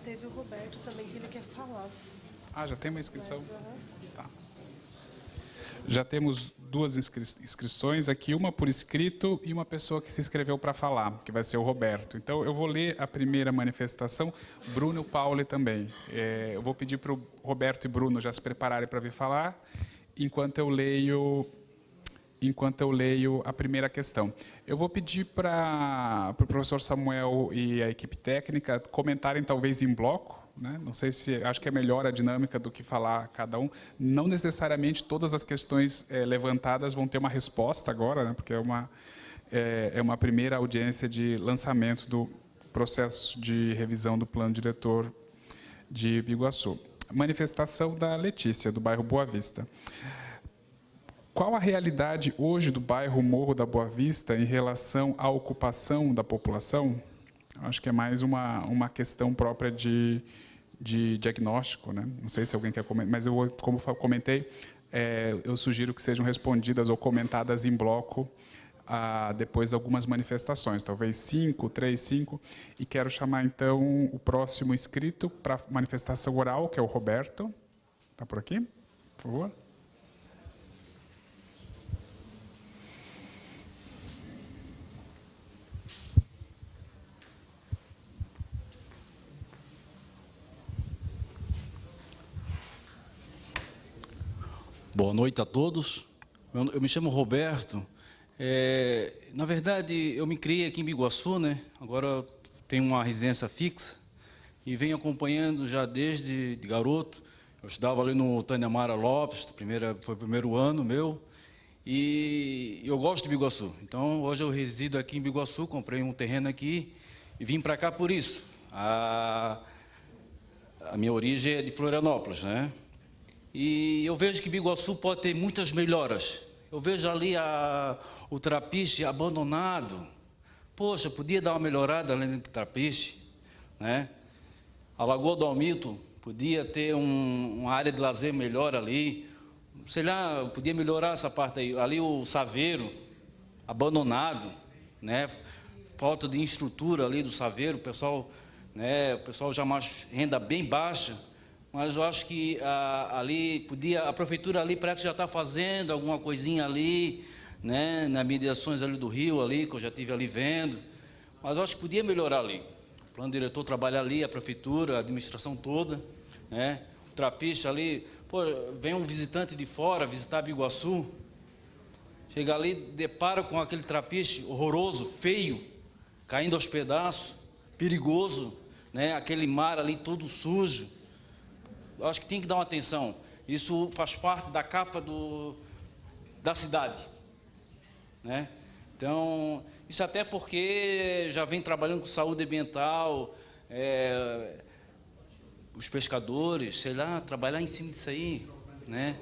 Teve o Roberto também, que ele quer falar. Ah, já tem uma inscrição? Tá. Já temos duas inscrições aqui, uma por escrito e uma pessoa que se inscreveu para falar, que vai ser o Roberto. Então, eu vou ler a primeira manifestação, Bruno e Pauli também. Eu vou pedir para o Roberto e Bruno já se prepararem para vir falar, enquanto eu leio a primeira questão. Eu vou pedir para o professor Samuel e a equipe técnica comentarem talvez em bloco, né? Não sei se, acho que é melhor a dinâmica do que falar cada um. Não necessariamente todas as questões levantadas vão ter uma resposta agora, né? Porque é uma primeira audiência de lançamento do processo de revisão do plano diretor de Biguaçu. Manifestação da Letícia, do bairro Boa Vista. Qual a realidade hoje do bairro Morro da Boa Vista em relação à ocupação da população? Acho que é mais uma questão própria de diagnóstico, né? Não sei se alguém quer comentar, mas como comentei, eu sugiro que sejam respondidas ou comentadas em bloco depois de algumas manifestações, talvez 3, 5, e quero chamar então o próximo inscrito para a manifestação oral, que é o Roberto. Está por aqui? Por favor. Boa noite a todos. Eu me chamo Roberto. Na verdade, eu me criei aqui em Biguaçu, né? Agora tenho uma residência fixa e venho acompanhando já desde garoto. Eu estudava ali no Tânia Mara Lopes, foi o primeiro ano meu, e eu gosto de Biguaçu. Então, hoje eu resido aqui em Biguaçu, comprei um terreno aqui e vim para cá por isso. A minha origem é de Florianópolis, né? E eu vejo que Biguaçu pode ter muitas melhoras. Eu vejo ali o Trapiche abandonado. Poxa, podia dar uma melhorada ali no Trapiche, né? A Lagoa do Almito podia ter uma área de lazer melhor ali. Sei lá, podia melhorar essa parte aí. Ali o Saveiro, abandonado, né? Falta de estrutura ali do Saveiro, o pessoal já mais renda bem baixa. Mas eu acho que ali a prefeitura ali parece que já está fazendo alguma coisinha ali, né, nas mediações ali do rio ali, que eu já estive ali vendo, mas eu acho que podia melhorar ali. O plano diretor trabalha ali, a prefeitura, a administração toda, né, o Trapiche ali, Pô, vem um visitante de fora visitar Biguaçu, chega ali, depara com aquele trapiche horroroso, feio, caindo aos pedaços, perigoso, né? Aquele mar ali todo sujo. Eu acho que tem que dar uma atenção. Isso faz parte da capa da cidade, né? Então, isso até porque já vem trabalhando com saúde ambiental, os pescadores, sei lá, trabalhar em cima disso aí, né?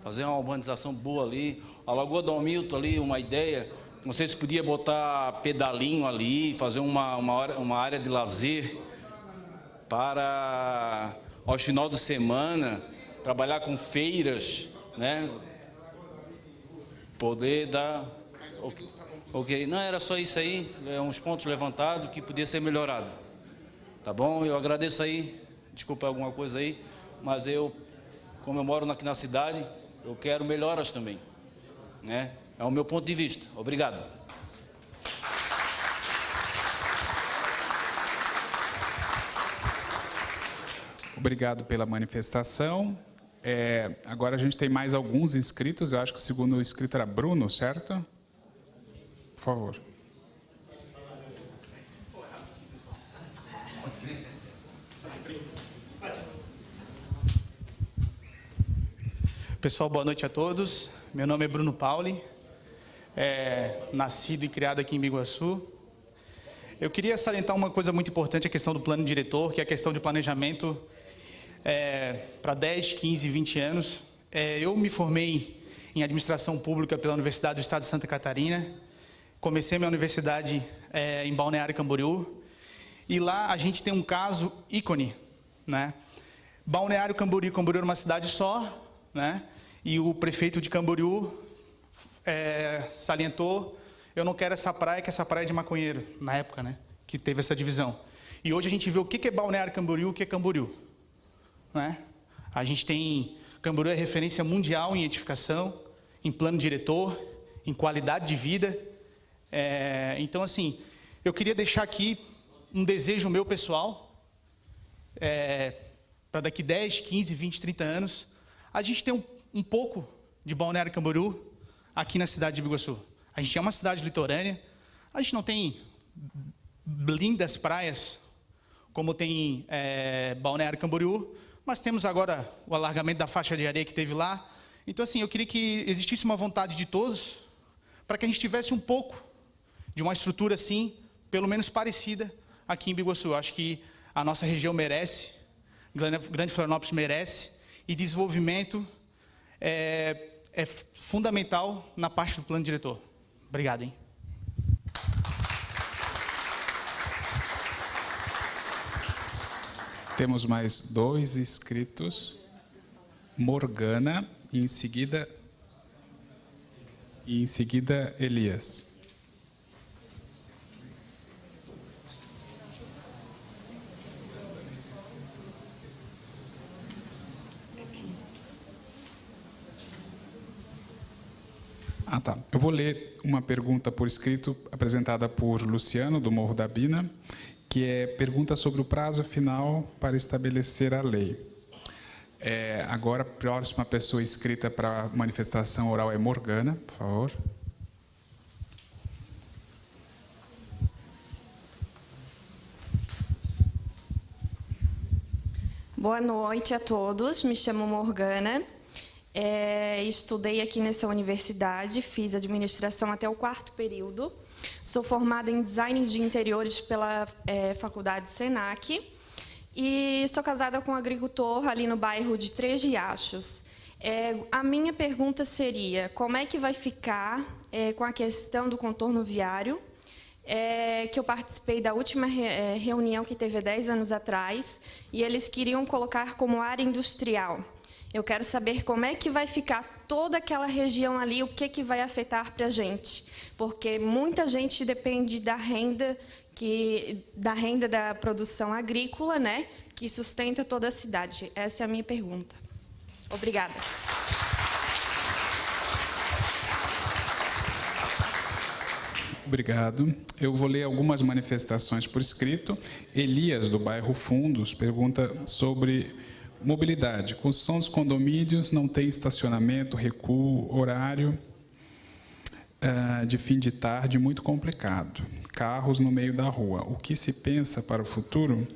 Fazer uma urbanização boa ali. A Lagoa do Hamilton ali, uma ideia, não sei se podia botar pedalinho ali, fazer uma área de lazer para, aos finais de semana, trabalhar com feiras, né? Poder dar... Ok, não, era só isso aí, uns pontos levantados que podia ser melhorado. Tá bom? Eu agradeço aí, desculpa alguma coisa aí, mas eu, como eu moro aqui na cidade, eu quero melhoras também, né? É o meu ponto de vista. Obrigado. Obrigado pela manifestação. Agora a gente tem mais alguns inscritos. Eu acho que o segundo inscrito era Bruno, certo? Por favor. Pessoal, boa noite a todos. Meu nome é Bruno Pauli, nascido e criado aqui em Biguaçu. Eu queria salientar uma coisa muito importante, a questão do plano diretor, que é a questão de planejamento para 10, 15, 20 anos. Eu me formei em administração pública pela Universidade do Estado de Santa Catarina. Comecei minha universidade em Balneário Camboriú. E lá a gente tem um caso ícone, né? Balneário Camboriú era uma cidade só, né? E o prefeito de Camboriú salientou: eu não quero essa praia, que essa praia é de maconheiro, na época, né? Que teve essa divisão. E hoje a gente vê o que é Balneário Camboriú, o que é Camboriú, né? A gente tem... Camboriú é referência mundial em edificação, em plano diretor, em qualidade de vida. Então, assim, eu queria deixar aqui um desejo meu pessoal, para daqui 10, 15, 20, 30 anos, a gente ter um pouco de Balneário Camboriú aqui na cidade de Biguaçu. A gente é uma cidade litorânea, a gente não tem lindas praias como tem Balneário Camboriú, mas temos agora o alargamento da faixa de areia que teve lá. Então, assim, eu queria que existisse uma vontade de todos para que a gente tivesse um pouco de uma estrutura assim, pelo menos parecida, aqui em Biguaçu. Eu acho que a nossa região merece, Grande Florianópolis merece, e desenvolvimento é fundamental na parte do plano diretor. Obrigado, hein? Temos mais 2 inscritos. Morgana e em seguida Elias. Tá. Eu vou ler uma pergunta por escrito apresentada por Luciano, do Morro da Bina, que é pergunta sobre o prazo final para estabelecer a lei. Agora, a próxima pessoa inscrita para a manifestação oral é Morgana, por favor. Boa noite a todos, me chamo Morgana. Estudei aqui nessa universidade, fiz administração até o 4º período. Sou formada em design de interiores pela faculdade Senac e sou casada com um agricultor ali no bairro de Três Riachos. A minha pergunta seria: como é que vai ficar com a questão do contorno viário, que eu participei da última reunião que teve há 10 anos atrás, e eles queriam colocar como área industrial. Eu quero saber como é que vai ficar toda aquela região ali, o que vai afetar para a gente. Porque muita gente depende da renda da produção agrícola, né, que sustenta toda a cidade. Essa é a minha pergunta. Obrigada. Obrigado. Eu vou ler algumas manifestações por escrito. Elias, do bairro Fundos, pergunta sobre Mobilidade. Construção dos condomínios não tem estacionamento, recuo, horário de fim de tarde muito complicado. Carros no meio da rua. O que se pensa para o futuro?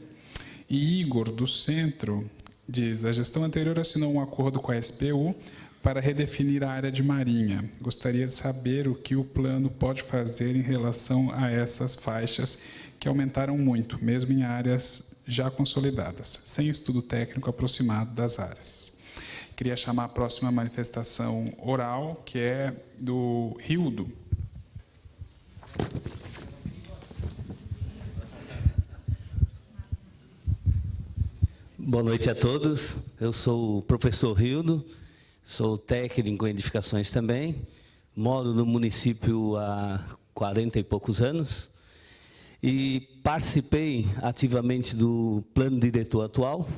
E Igor, do Centro, diz: a gestão anterior assinou um acordo com a SPU para redefinir a área de marinha. Gostaria de saber o que o plano pode fazer em relação a essas faixas que aumentaram muito, mesmo em áreas já consolidadas, sem estudo técnico aproximado das áreas. Queria chamar a próxima manifestação oral, que é do Rildo. Boa noite a todos. Eu sou o professor Rildo, sou técnico em edificações também, moro no município há 40 e poucos anos e participei ativamente do plano diretor atual,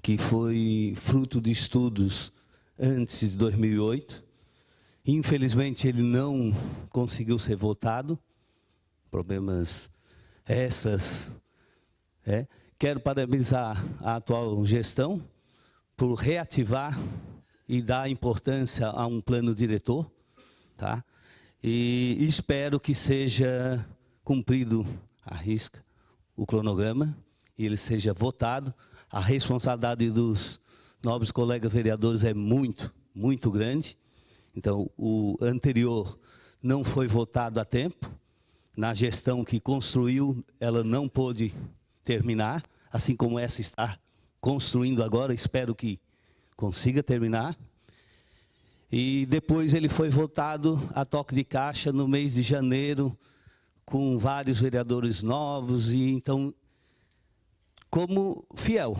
que foi fruto de estudos antes de 2008. Infelizmente, ele não conseguiu ser votado, problemas extras. Quero parabenizar a atual gestão por reativar e dar importância a um plano diretor, tá? E espero que seja cumprido à risca o cronograma e ele seja votado. A responsabilidade dos nobres colegas vereadores é muito, muito grande. Então, o anterior não foi votado a tempo. Na gestão que construiu, ela não pôde terminar, assim como essa está construindo agora, espero que consiga terminar. E depois ele foi votado a toque de caixa no mês de janeiro, com vários vereadores novos, e então, como fiel,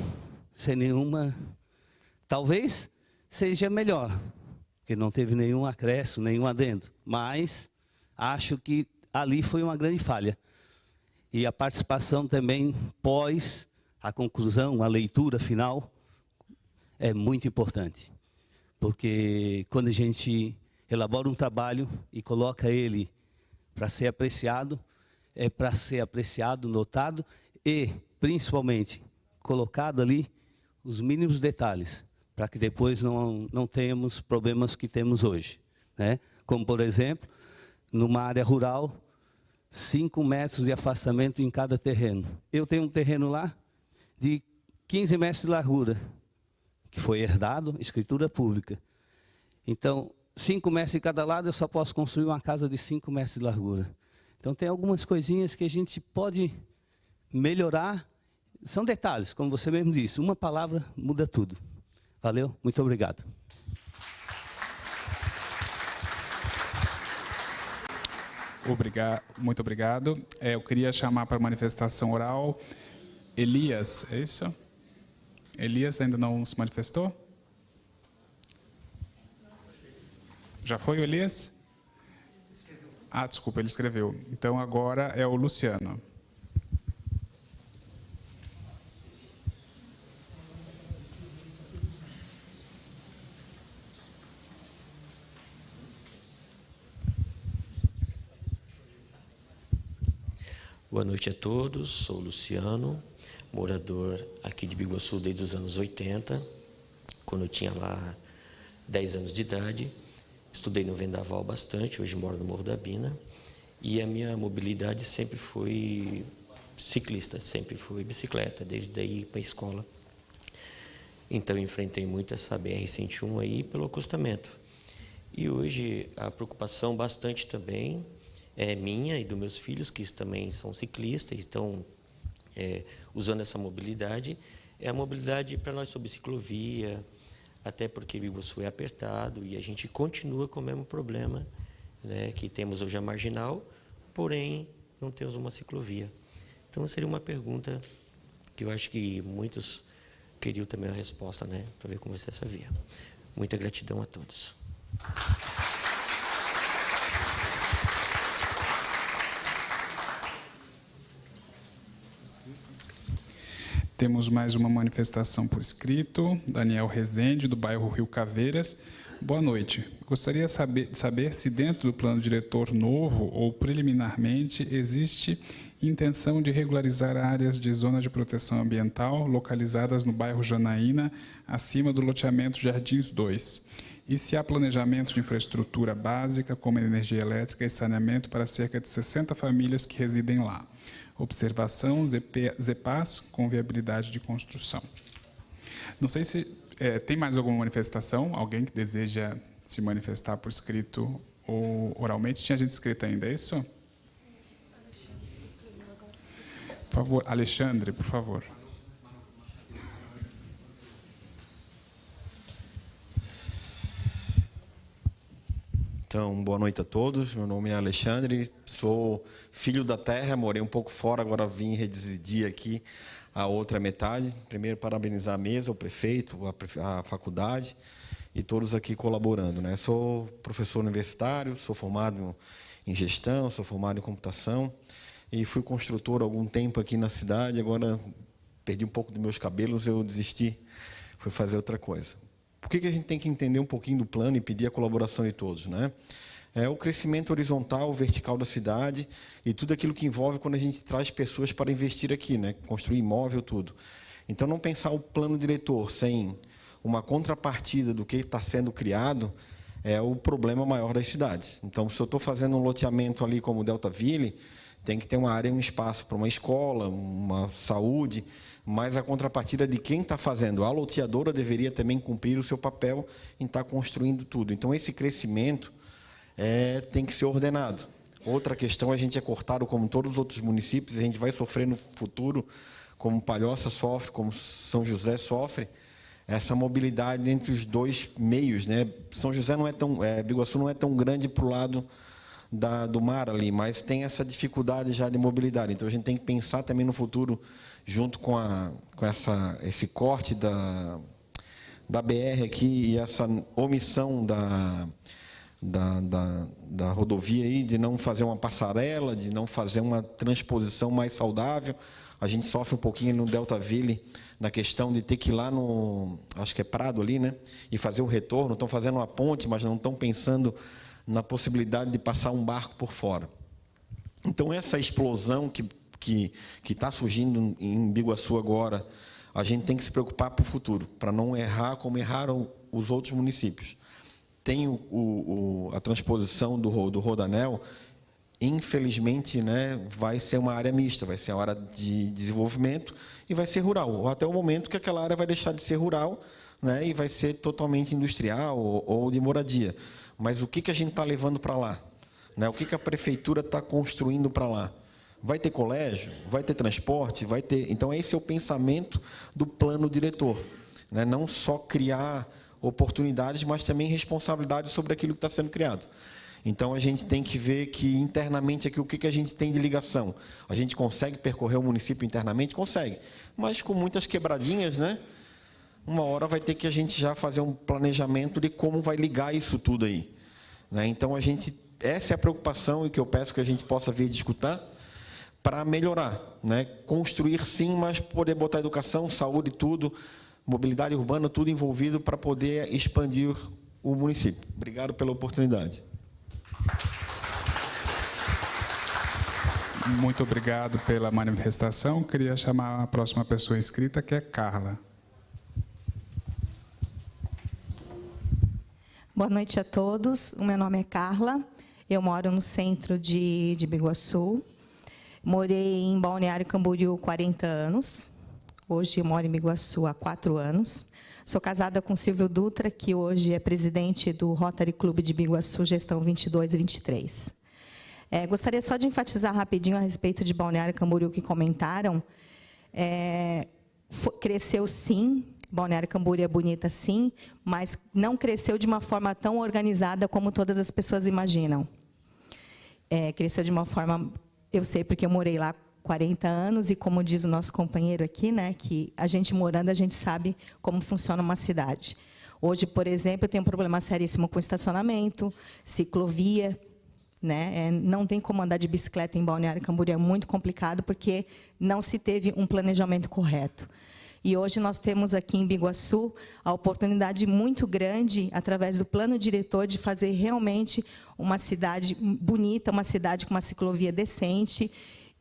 sem nenhuma... Talvez seja melhor, porque não teve nenhum acréscimo, nenhum adendo, mas acho que ali foi uma grande falha. E a participação também pós a conclusão, a leitura final, é muito importante. Porque quando a gente elabora um trabalho e coloca ele para ser apreciado, é para ser apreciado, notado e, principalmente, colocado ali os mínimos detalhes, para que depois não tenhamos problemas que temos hoje, né? Como, por exemplo, numa área rural, 5 metros de afastamento em cada terreno. Eu tenho um terreno lá de 15 metros de largura, que foi herdado, escritura pública. Então, 5 metros de cada lado, eu só posso construir uma casa de 5 metros de largura. Então, tem algumas coisinhas que a gente pode melhorar. São detalhes, como você mesmo disse. Uma palavra muda tudo. Valeu? Muito obrigado. Muito obrigado. Eu queria chamar para a manifestação oral Elias, é isso? Elias ainda não se manifestou? Já foi o Elias? Ah, desculpa, ele escreveu. Então agora é o Luciano. Boa noite a todos, sou o Luciano, morador aqui de Biguaçu desde os anos 80, quando eu tinha lá 10 anos de idade. Estudei no Vendaval bastante, hoje moro no Morro da Bina, e a minha mobilidade sempre foi ciclista, sempre foi bicicleta, desde aí para a escola. Então, enfrentei muito essa BR-101 aí pelo acostamento. E hoje a preocupação bastante também é minha e dos meus filhos, que também são ciclistas, estão usando essa mobilidade. É a mobilidade para nós sobre ciclovia, até porque Biguaçu é apertado e a gente continua com o mesmo problema, né, que temos hoje a marginal, porém não temos uma ciclovia. Então seria uma pergunta que eu acho que muitos queriam também a resposta, né, para ver como vai ser essa via. Muita gratidão a todos. Temos mais uma manifestação por escrito, Daniel Rezende, do bairro Rio Caveiras. Boa noite. Gostaria de saber se dentro do plano diretor novo ou preliminarmente existe intenção de regularizar áreas de zona de proteção ambiental localizadas no bairro Janaína, acima do loteamento Jardins 2. E se há planejamento de infraestrutura básica, como energia elétrica e saneamento para cerca de 60 famílias que residem lá. Observação, ZPAS, com viabilidade de construção. Não sei se tem mais alguma manifestação, alguém que deseja se manifestar por escrito ou oralmente. Tinha gente escrita ainda, é isso? Por favor, Alexandre, por favor. Então, boa noite a todos. Meu nome é Alexandre, sou filho da terra, morei um pouco fora, agora vim residir aqui a outra metade. Primeiro, parabenizar a mesa, o prefeito, a faculdade e todos aqui colaborando, né? Sou professor universitário, sou formado em gestão, sou formado em computação e fui construtor há algum tempo aqui na cidade. Agora perdi um pouco dos meus cabelos, eu desisti, fui fazer outra coisa. Por que a gente tem que entender um pouquinho do plano e pedir a colaboração de todos, né? É o crescimento horizontal, vertical da cidade e tudo aquilo que envolve quando a gente traz pessoas para investir aqui, né? Construir imóvel, tudo. Então, não pensar o plano diretor sem uma contrapartida do que está sendo criado é o problema maior das cidades. Então, se eu estou fazendo um loteamento ali como Delta Ville, tem que ter uma área, um espaço para uma escola, uma saúde, mas a contrapartida de quem está fazendo. A loteadora deveria também cumprir o seu papel em estar construindo tudo. Então, esse crescimento tem que ser ordenado. Outra questão, a gente é cortado como todos os outros municípios, a gente vai sofrer no futuro, como Palhoça sofre, como São José sofre, essa mobilidade entre os dois meios, né? São José não é tão, Biguaçu não é tão grande para o lado do mar ali, mas tem essa dificuldade já de mobilidade. Então, a gente tem que pensar também no futuro, junto com esse corte da BR aqui e essa omissão da rodovia aí, de não fazer uma passarela, de não fazer uma transposição mais saudável. A gente sofre um pouquinho no Delta Ville, na questão de ter que ir lá no, acho que é Prado ali, né? E fazer o retorno. Estão fazendo uma ponte, mas não estão pensando na possibilidade de passar um barco por fora. Então, essa explosão que está surgindo em Biguaçu agora, a gente tem que se preocupar para o futuro, para não errar como erraram os outros municípios. Tem a transposição do Rodanel, infelizmente, né, vai ser uma área mista, vai ser uma área de desenvolvimento e vai ser rural, até o momento que aquela área vai deixar de ser rural, né, e vai ser totalmente industrial ou de moradia. Mas o que a gente está levando para lá? Né, o que a prefeitura está construindo para lá? Vai ter colégio? Vai ter transporte? Vai ter... Então, esse é o pensamento do plano diretor, né? Não só criar oportunidades, mas também responsabilidade sobre aquilo que está sendo criado. Então, a gente tem que ver que, internamente, aqui, o que a gente tem de ligação. A gente consegue percorrer o município internamente? Consegue. Mas com muitas quebradinhas, né? Uma hora vai ter que a gente já fazer um planejamento de como vai ligar isso tudo aí, né? Então, essa é a preocupação e que eu peço que a gente possa vir discutir para melhorar, né? Construir sim, mas poder botar educação, saúde, tudo, mobilidade urbana, tudo envolvido para poder expandir o município. Obrigado pela oportunidade. Muito obrigado pela manifestação. Queria chamar a próxima pessoa inscrita, que é Carla. Boa noite a todos. O meu nome é Carla. Eu moro no centro de Biguaçu. Morei em Balneário Camboriú 40 anos. Hoje eu moro em Biguaçu há 4 anos. Sou casada com Silvio Dutra, que hoje é presidente do Rotary Clube de Biguaçu, gestão 22 e 23. Gostaria só de enfatizar rapidinho a respeito de Balneário Camboriú que comentaram. Cresceu sim, Balneário Camboriú é bonita sim, mas não cresceu de uma forma tão organizada como todas as pessoas imaginam. Cresceu de uma forma, eu sei porque eu morei lá 40 anos, e como diz o nosso companheiro aqui, né, que a gente morando, a gente sabe como funciona uma cidade. Hoje, por exemplo, eu tenho um problema seríssimo com estacionamento, ciclovia, né? Não tem como andar de bicicleta em Balneário Camboriú, é muito complicado, porque não se teve um planejamento correto. E hoje nós temos aqui em Biguaçu a oportunidade muito grande, através do plano diretor, de fazer realmente uma cidade bonita, uma cidade com uma ciclovia decente,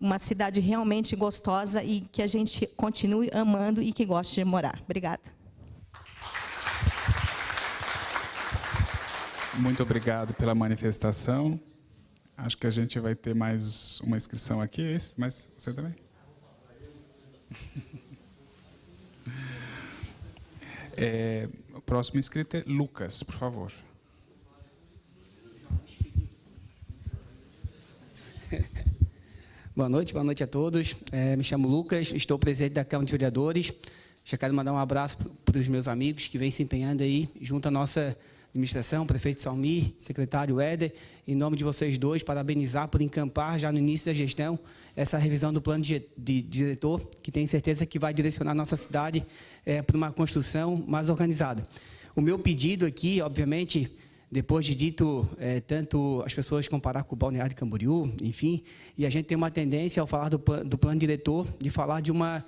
uma cidade realmente gostosa e que a gente continue amando e que goste de morar. Obrigada. Muito obrigado pela manifestação. Acho que a gente vai ter mais uma inscrição aqui, mas você também? O próximo inscrito é Lucas, por favor. Boa noite a todos. Me chamo Lucas, estou presidente da Câmara de Vereadores. Já quero mandar um abraço para os meus amigos que vêm se empenhando aí junto à nossa administração, prefeito Salmir, secretário Éder. Em nome de vocês dois, parabenizar por encampar já no início da gestão essa revisão do plano de diretor, que tenho certeza que vai direcionar a nossa cidade para uma construção mais organizada. O meu pedido aqui, obviamente, depois de dito tanto as pessoas comparar com o Balneário Camboriú, enfim, e a gente tem uma tendência, ao falar do plano diretor, de falar de uma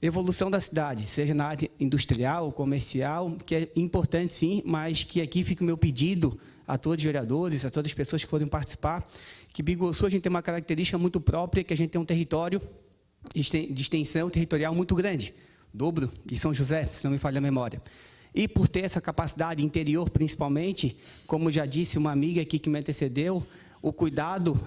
evolução da cidade, seja na área industrial, comercial, que é importante sim, mas que aqui fica o meu pedido a todos os vereadores, a todas as pessoas que forem participar, que Biguaçu a gente tem uma característica muito própria, que a gente tem um território de extensão territorial muito grande, dobro de São José, se não me falha a memória. E por ter essa capacidade interior, principalmente, como já disse uma amiga aqui que me antecedeu, o cuidado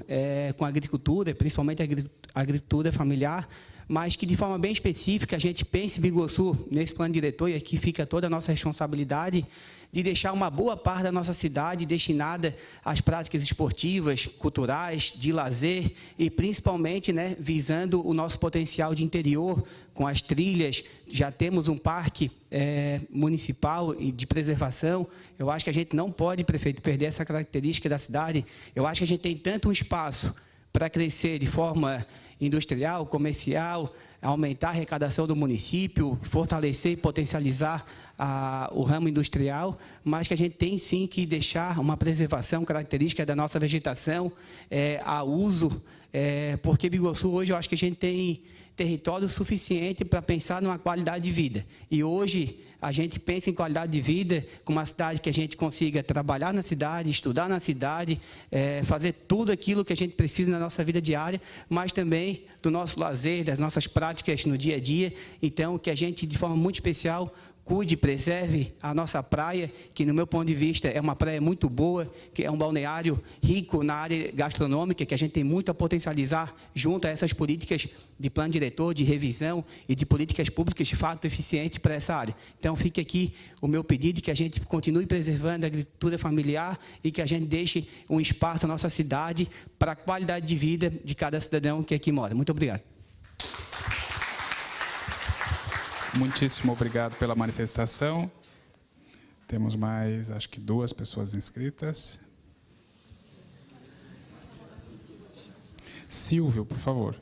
com a agricultura, principalmente a agricultura familiar, mas que de forma bem específica a gente pense em Biguaçu nesse plano diretor, e aqui fica toda a nossa responsabilidade de deixar uma boa parte da nossa cidade destinada às práticas esportivas, culturais, de lazer e principalmente, né, visando o nosso potencial de interior com as trilhas. Já temos um parque municipal de preservação. Eu acho que a gente não pode, prefeito, perder essa característica da cidade. Eu acho que a gente tem tanto um espaço para crescer de forma industrial, comercial, aumentar a arrecadação do município, fortalecer e potencializar o ramo industrial, mas que a gente tem sim que deixar uma preservação característica da nossa vegetação a uso, porque Biguaçu hoje eu acho que a gente tem território suficiente para pensar numa qualidade de vida. E hoje a gente pensa em qualidade de vida com uma cidade que a gente consiga trabalhar na cidade, estudar na cidade, fazer tudo aquilo que a gente precisa na nossa vida diária, mas também do nosso lazer, das nossas práticas no dia a dia. Então, que a gente, de forma muito especial, cuide, preserve a nossa praia, que, no meu ponto de vista, é uma praia muito boa, que é um balneário rico na área gastronômica, que a gente tem muito a potencializar junto a essas políticas de plano diretor, de revisão e de políticas públicas de fato eficientes para essa área. Então, fica aqui o meu pedido de que a gente continue preservando a agricultura familiar e que a gente deixe um espaço na nossa cidade para a qualidade de vida de cada cidadão que aqui mora. Muito obrigado. Muitíssimo obrigado pela manifestação. Temos mais, acho que 2 pessoas inscritas. Silvio, por favor.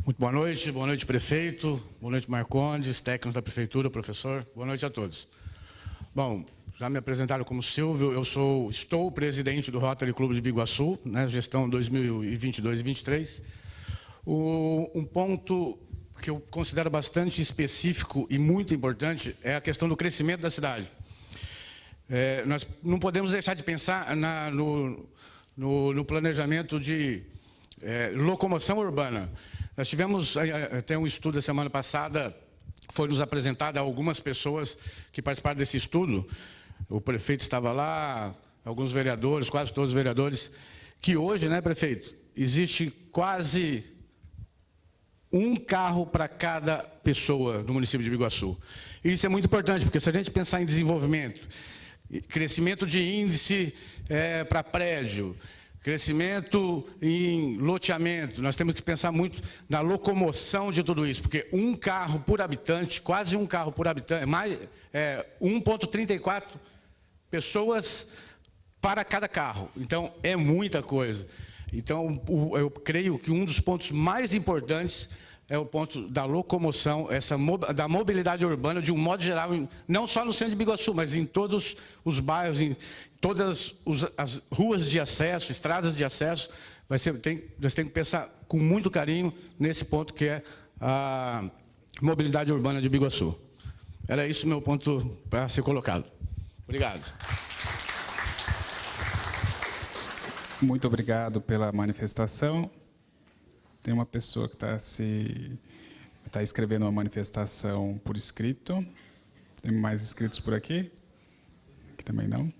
Muito boa noite, prefeito, boa noite, Marcondes, técnicos da prefeitura, professor, boa noite a todos. Bom, já me apresentaram como Silvio, estou presidente do Rotary Clube de Biguaçu, né, gestão 2022 e 2023. Um ponto que eu considero bastante específico e muito importante é a questão do crescimento da cidade. Nós não podemos deixar de pensar no planejamento de locomoção urbana. Nós tivemos até um estudo a semana passada, foi nos apresentado a algumas pessoas que participaram desse estudo, o prefeito estava lá, alguns vereadores, quase todos os vereadores, que hoje, né, prefeito, existe quase um carro para cada pessoa no município de Biguaçu. Isso é muito importante, porque se a gente pensar em desenvolvimento, crescimento de índice para prédio, crescimento em loteamento, nós temos que pensar muito na locomoção de tudo isso, porque um carro por habitante, quase um carro por habitante, 1,34 pessoas para cada carro. Então, é muita coisa. Então, eu creio que um dos pontos mais importantes é o ponto da locomoção, da mobilidade urbana, de um modo geral, não só no centro de Biguaçu, mas em todos os bairros, em todas as ruas de acesso, estradas de acesso, nós temos que pensar com muito carinho nesse ponto que é a mobilidade urbana de Biguaçu. Era isso meu ponto para ser colocado. Obrigado. Muito obrigado pela manifestação. Tem uma pessoa que está escrevendo uma manifestação por escrito. Tem mais inscritos por aqui? Aqui também não.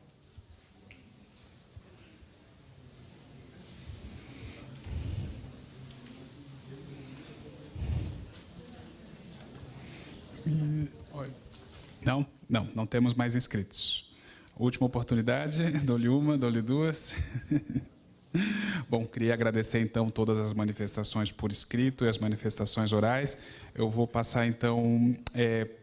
Não temos mais inscritos. Última oportunidade, dou-lhe uma, dou-lhe duas. Bom, queria agradecer, então, todas as manifestações por escrito e as manifestações orais. Eu vou passar, então,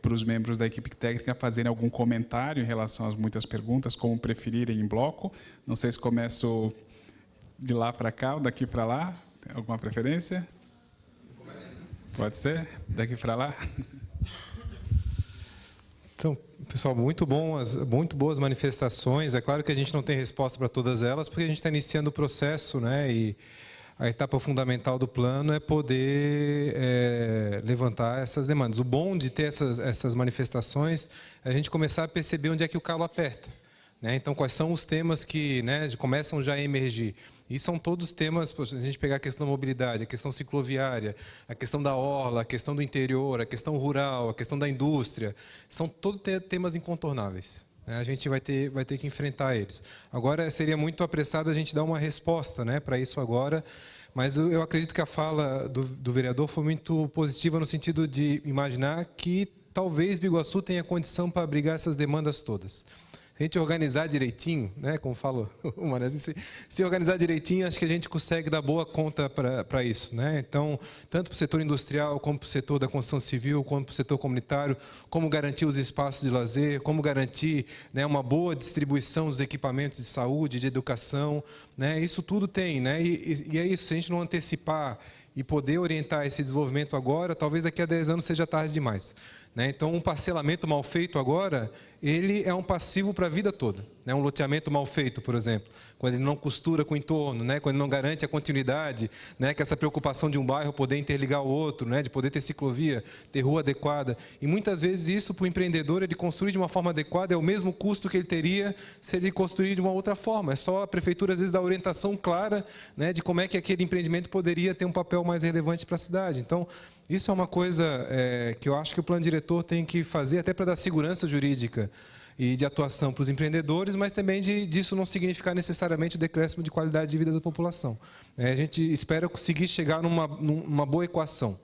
para os membros da equipe técnica fazerem algum comentário em relação às muitas perguntas, como preferirem em bloco. Não sei se começo de lá para cá ou daqui para lá. Tem alguma preferência? Pode ser? Daqui para lá? Então, pessoal, muito boas manifestações. É claro que a gente não tem resposta para todas elas, porque a gente está iniciando o processo, né? E a etapa fundamental do plano é poder levantar essas demandas. O bom de ter essas manifestações é a gente começar a perceber onde é que o calo aperta, né? Então, quais são os temas que, né, começam já a emergir. E são todos temas, se a gente pegar a questão da mobilidade, a questão cicloviária, a questão da orla, a questão do interior, a questão rural, a questão da indústria, são todos temas incontornáveis, né? A gente vai ter que enfrentar eles. Agora, seria muito apressado a gente dar uma resposta, né, para isso agora, mas eu acredito que a fala do vereador foi muito positiva no sentido de imaginar que talvez Biguaçu tenha condição para abrigar essas demandas todas. Se a gente organizar direitinho, né, como falou o Mané, se organizar direitinho, acho que a gente consegue dar boa conta para isso, né? Então, tanto para o setor industrial, como para o setor da construção civil, como para o setor comunitário, como garantir os espaços de lazer, como garantir, né, uma boa distribuição dos equipamentos de saúde, de educação, né? Isso tudo tem, né? E é isso, se a gente não antecipar e poder orientar esse desenvolvimento agora, talvez daqui a 10 anos seja tarde demais, né? Então, um parcelamento mal feito agora, ele é um passivo para a vida toda, né? Um loteamento mal feito, por exemplo, quando ele não costura com o entorno, né? Quando ele não garante a continuidade, né? Que essa preocupação de um bairro poder interligar o outro, né? De poder ter ciclovia, ter rua adequada. E muitas vezes isso, para o empreendedor, ele construir de uma forma adequada é o mesmo custo que ele teria se ele construir de uma outra forma. É só a prefeitura, às vezes, dar orientação clara, né? De como é que aquele empreendimento poderia ter um papel mais relevante para a cidade. Então, isso é uma coisa que eu acho que o plano diretor tem que fazer, até para dar segurança jurídica e de atuação para os empreendedores, mas também disso não significar necessariamente o decréscimo de qualidade de vida da população. A gente espera conseguir chegar numa boa equação,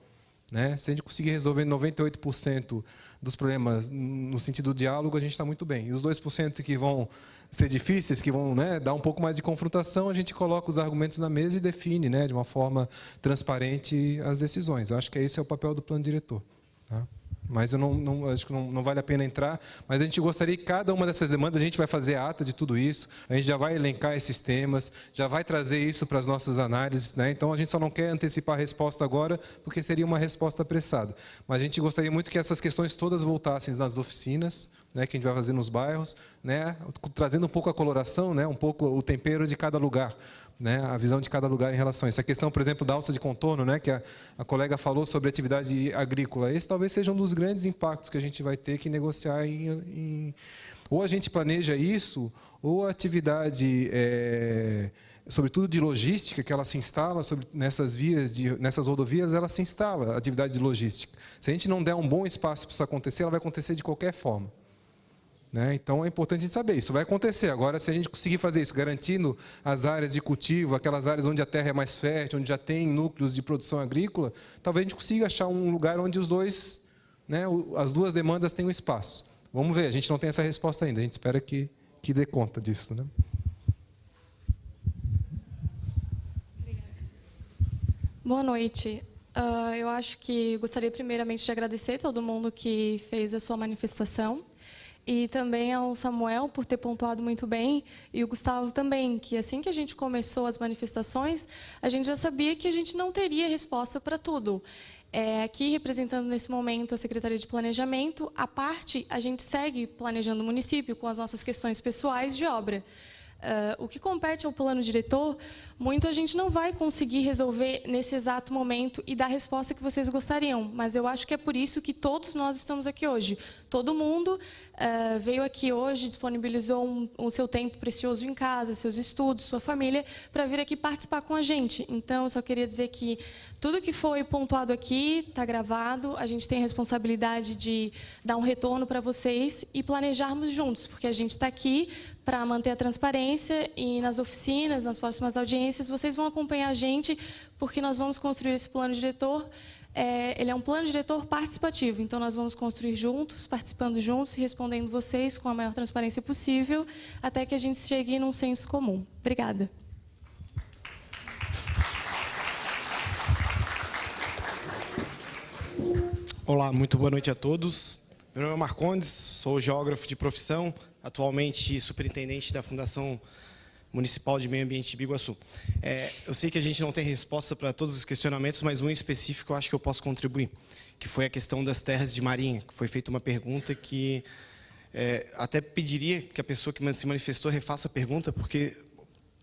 né? Se a gente conseguir resolver 98% dos problemas no sentido do diálogo, a gente está muito bem. E os 2% que vão ser difíceis, que vão, né, dar um pouco mais de confrontação, a gente coloca os argumentos na mesa e define, né, de uma forma transparente as decisões. Eu acho que esse é o papel do plano diretor, tá? Mas eu acho que não vale a pena entrar, mas a gente gostaria que cada uma dessas demandas, a gente vai fazer a ata de tudo isso, a gente já vai elencar esses temas, já vai trazer isso para as nossas análises, né? Então, a gente só não quer antecipar a resposta agora, porque seria uma resposta apressada. Mas a gente gostaria muito que essas questões todas voltassem nas oficinas, né, que a gente vai fazer nos bairros, né, trazendo um pouco a coloração, né, um pouco o tempero de cada lugar, né, a visão de cada lugar em relação a isso. A questão, por exemplo, da alça de contorno, né, que a colega falou sobre atividade agrícola, esse talvez seja um dos grandes impactos que a gente vai ter que negociar ou a gente planeja isso, ou a atividade, sobretudo de logística, que ela se instala nessas rodovias, ela se instala, a atividade de logística. Se a gente não der um bom espaço para isso acontecer, ela vai acontecer de qualquer forma, né? Então, é importante a gente saber, isso vai acontecer. Agora, se a gente conseguir fazer isso, garantindo as áreas de cultivo, aquelas áreas onde a terra é mais fértil, onde já tem núcleos de produção agrícola, talvez a gente consiga achar um lugar onde os dois, né, as duas demandas tenham espaço. Vamos ver, a gente não tem essa resposta ainda, a gente espera que dê conta disso, né? Boa noite. Eu acho que gostaria primeiramente de agradecer todo mundo que fez a sua manifestação e também ao Samuel por ter pontuado muito bem e o Gustavo também, que assim que a gente começou as manifestações, a gente já sabia que a gente não teria resposta para tudo. Aqui, representando nesse momento a Secretaria de Planejamento, a gente segue planejando o município com as nossas questões pessoais de obra. O que compete ao plano diretor, muito a gente não vai conseguir resolver nesse exato momento e dar a resposta que vocês gostariam, mas eu acho que é por isso que todos nós estamos aqui hoje. Todo mundo veio aqui hoje, disponibilizou o seu tempo precioso em casa, seus estudos, sua família, para vir aqui participar com a gente. Então, eu só queria dizer que tudo que foi pontuado aqui está gravado, a gente tem a responsabilidade de dar um retorno para vocês e planejarmos juntos, porque a gente está aqui para manter a transparência e nas oficinas, nas próximas audiências, vocês vão acompanhar a gente, porque nós vamos construir esse plano diretor. Ele é um plano diretor participativo, então nós vamos construir juntos, participando juntos e respondendo vocês com a maior transparência possível, até que a gente chegue num senso comum. Obrigada. Olá, muito boa noite a todos. Meu nome é Marcondes, sou geógrafo de profissão, atualmente superintendente da Fundação Municipal de Meio Ambiente de Biguaçu. Eu sei que a gente não tem resposta para todos os questionamentos, mas um em específico eu acho que eu posso contribuir, que foi a questão das terras de marinha, que foi feita uma pergunta que até pediria que a pessoa que se manifestou refaça a pergunta, porque...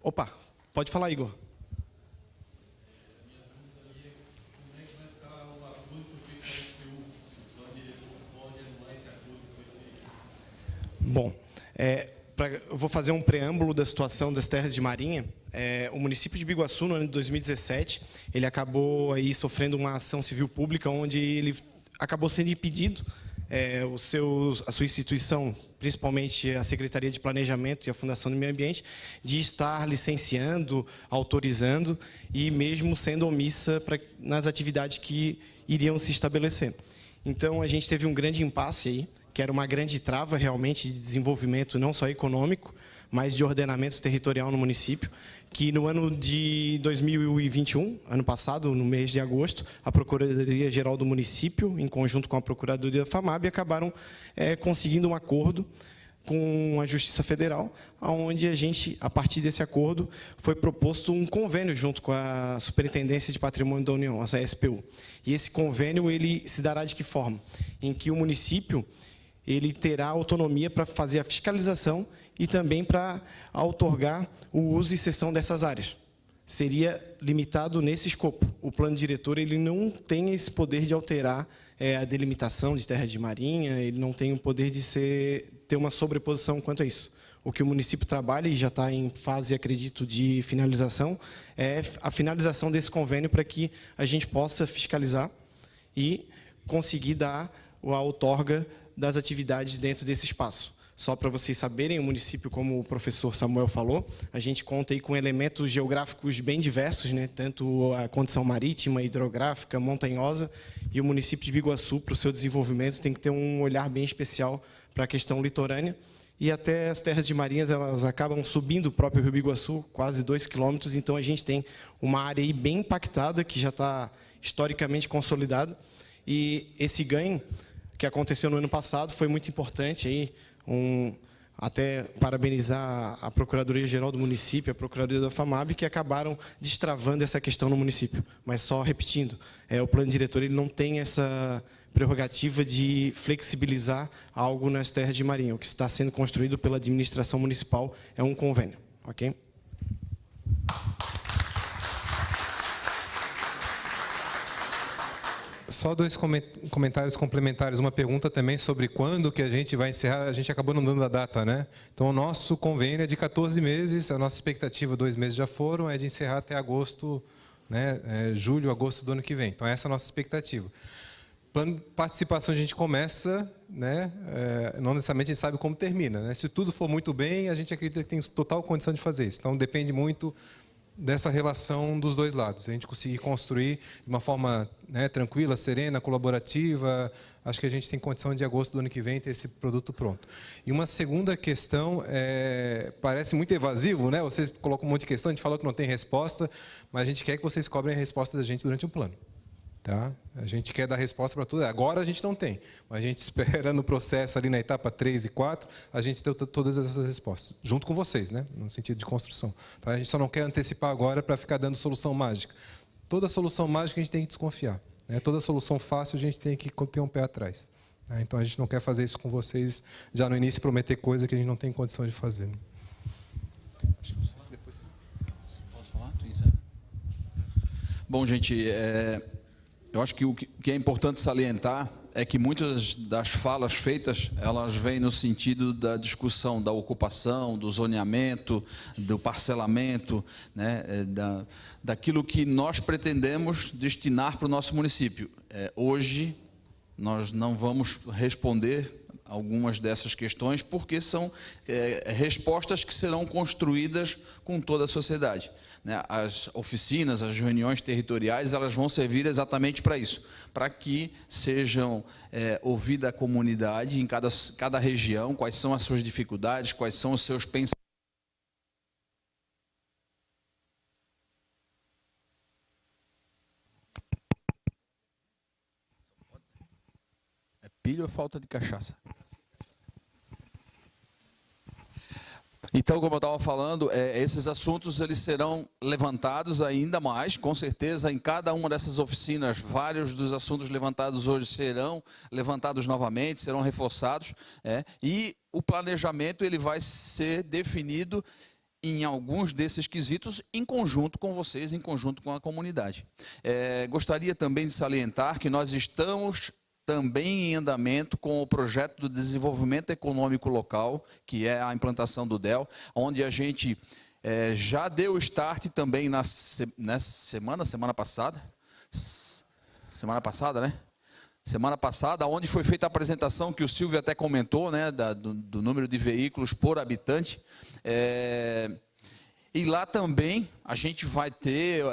Opa, pode falar, Igor. Bom, eu vou fazer um preâmbulo da situação das terras de marinha. O município de Biguaçu, no ano de 2017, ele acabou aí sofrendo uma ação civil pública, onde ele acabou sendo impedido, a sua instituição, principalmente a Secretaria de Planejamento e a Fundação do Meio Ambiente, de estar licenciando, autorizando e mesmo sendo omissa nas atividades que iriam se estabelecer. Então, a gente teve um grande impasse aí, que era uma grande trava, realmente, de desenvolvimento, não só econômico, mas de ordenamento territorial no município, que no ano de 2021, ano passado, no mês de agosto, a Procuradoria-Geral do Município, em conjunto com a Procuradoria da FAMAB, acabaram conseguindo um acordo com a Justiça Federal, onde a partir desse acordo, foi proposto um convênio junto com a Superintendência de Patrimônio da União, a SPU. E esse convênio ele se dará de que forma? Em que o município ele terá autonomia para fazer a fiscalização e também para outorgar o uso e cessão dessas áreas. Seria limitado nesse escopo. O plano diretor ele não tem esse poder de alterar a delimitação de terras de marinha, ele não tem o poder de ter uma sobreposição quanto a isso. O que o município trabalha, e já está em fase, acredito, de finalização, é a finalização desse convênio para que a gente possa fiscalizar e conseguir dar a outorga das atividades dentro desse espaço. Só para vocês saberem, o município, como o professor Samuel falou, a gente conta aí com elementos geográficos bem diversos, né? Tanto a condição marítima, hidrográfica, montanhosa, e o município de Biguaçu, para o seu desenvolvimento, tem que ter um olhar bem especial para a questão litorânea, e até as terras de marinhas, elas acabam subindo o próprio Rio Biguaçu, quase 2 quilômetros, então a gente tem uma área aí bem impactada, que já está historicamente consolidada, e esse ganho que aconteceu no ano passado foi muito importante, aí, até parabenizar a Procuradoria-Geral do município, a Procuradoria da FAMAB, que acabaram destravando essa questão no município. Mas só repetindo, o plano diretor ele não tem essa prerrogativa de flexibilizar algo nas terras de marinha. O que está sendo construído pela administração municipal é um convênio. Ok? Só 2 comentários complementares. Uma pergunta também sobre quando que a gente vai encerrar. A gente acabou não dando a data, né? Então, o nosso convênio é de 14 meses. A nossa expectativa, 2 meses já foram, é de encerrar até agosto, né? Julho, agosto do ano que vem. Então, essa é a nossa expectativa. Plano de participação, a gente começa, né? Não necessariamente a gente sabe como termina, né? Se tudo for muito bem, a gente acredita que tem total condição de fazer isso. Então, depende muito dessa relação dos dois lados. A gente conseguir construir de uma forma, né, tranquila, serena, colaborativa. Acho que a gente tem condição de agosto do ano que vem ter esse produto pronto. E uma segunda questão, parece muito evasivo, né? Vocês colocam um monte de questão, a gente falou que não tem resposta, mas a gente quer que vocês cobrem a resposta da gente durante o plano. Tá? A gente quer dar resposta para tudo. Agora a gente não tem, mas a gente espera no processo, ali na etapa 3 e 4, a gente ter todas essas respostas, junto com vocês, né? No sentido de construção. Tá? A gente só não quer antecipar agora para ficar dando solução mágica. Toda solução mágica a gente tem que desconfiar. Né? Toda solução fácil a gente tem que ter um pé atrás. Né? Então a gente não quer fazer isso com vocês já no início, prometer coisa que a gente não tem condição de fazer. Né? Bom, gente, eu acho que o que é importante salientar é que muitas das falas feitas, elas vêm no sentido da discussão da ocupação, do zoneamento, do parcelamento, né, daquilo que nós pretendemos destinar para o nosso município. Hoje, nós não vamos responder algumas dessas questões, porque são respostas que serão construídas com toda a sociedade. As oficinas, as reuniões territoriais, elas vão servir exatamente para isso, para que sejam ouvida a comunidade em cada região, quais são as suas dificuldades, quais são os seus pensamentos. É pilha ou falta de cachaça? Então, como eu estava falando, esses assuntos eles serão levantados ainda mais, com certeza, em cada uma dessas oficinas, vários dos assuntos levantados hoje serão levantados novamente, serão reforçados, e o planejamento ele vai ser definido em alguns desses quesitos em conjunto com vocês, em conjunto com a comunidade. Gostaria também de salientar que nós estamos também em andamento com o projeto do desenvolvimento econômico local, que é a implantação do DEL, onde a gente já deu start também semana passada, né? Semana passada, onde foi feita a apresentação que o Silvio até comentou, né, do número de veículos por habitante. E lá também a gente vai ter,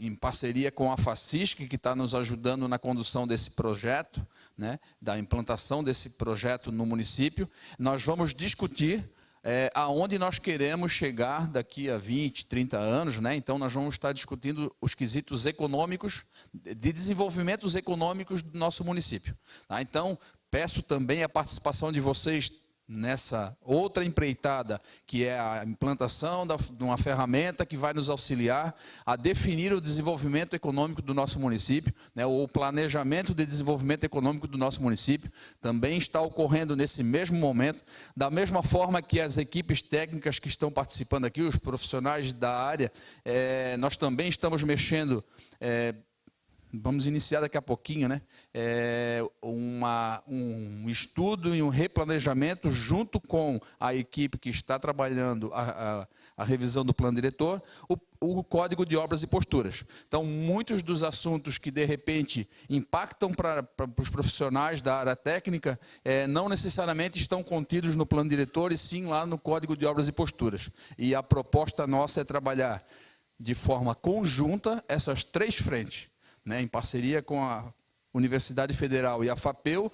em parceria com a FACISC, que está nos ajudando na condução desse projeto, né, da implantação desse projeto no município, nós vamos discutir aonde nós queremos chegar daqui a 20, 30 anos. Né? Então, nós vamos estar discutindo os quesitos econômicos, de desenvolvimentos econômicos do nosso município. Tá? Então, peço também a participação de vocês nessa outra empreitada, que é a implantação de uma ferramenta que vai nos auxiliar a definir o desenvolvimento econômico do nosso município, né, ou o planejamento de desenvolvimento econômico do nosso município, também está ocorrendo nesse mesmo momento, da mesma forma que as equipes técnicas que estão participando aqui, os profissionais da área, nós também estamos mexendo, vamos iniciar daqui a pouquinho, né? Um estudo e um replanejamento junto com a equipe que está trabalhando a revisão do plano diretor, o Código de Obras e Posturas. Então, muitos dos assuntos que, de repente, impactam para os profissionais da área técnica, não necessariamente estão contidos no plano diretor, e sim lá no Código de Obras e Posturas. E a proposta nossa é trabalhar de forma conjunta essas três frentes, né, em parceria com a Universidade Federal e a FAPEU,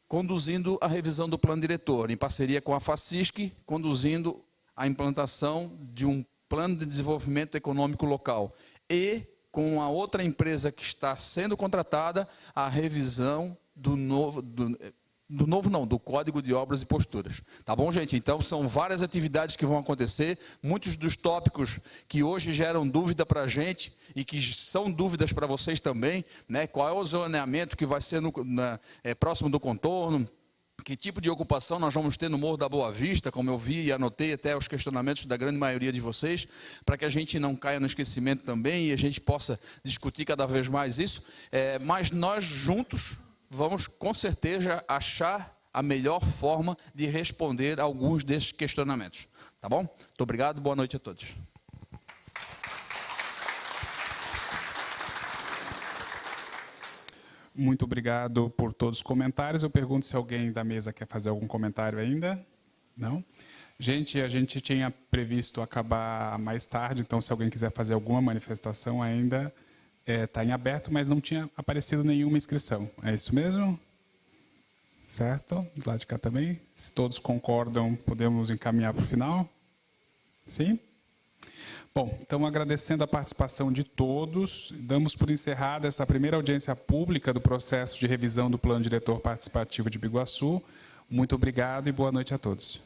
conduzindo a revisão do plano diretor, em parceria com a FACISC, conduzindo a implantação de um plano de desenvolvimento econômico local, e com a outra empresa que está sendo contratada, a revisão do Código de Obras e Posturas. Tá bom, gente? Então, são várias atividades que vão acontecer, muitos dos tópicos que hoje geram dúvida para a gente e que são dúvidas para vocês também, né? Qual é o zoneamento que vai ser próximo do contorno, que tipo de ocupação nós vamos ter no Morro da Boa Vista, como eu vi e anotei até os questionamentos da grande maioria de vocês, para que a gente não caia no esquecimento também e a gente possa discutir cada vez mais isso, mas nós juntos vamos, com certeza, achar a melhor forma de responder a alguns desses questionamentos. Tá bom? Muito obrigado, boa noite a todos. Muito obrigado por todos os comentários. Eu pergunto se alguém da mesa quer fazer algum comentário ainda. Não? Gente, a gente tinha previsto acabar mais tarde, então se alguém quiser fazer alguma manifestação ainda, está em aberto, mas não tinha aparecido nenhuma inscrição. É isso mesmo? Certo? Do lado de cá também. Se todos concordam, podemos encaminhar para o final? Sim? Bom, então agradecendo a participação de todos, damos por encerrada essa primeira audiência pública do processo de revisão do Plano Diretor Participativo de Biguaçu. Muito obrigado e boa noite a todos.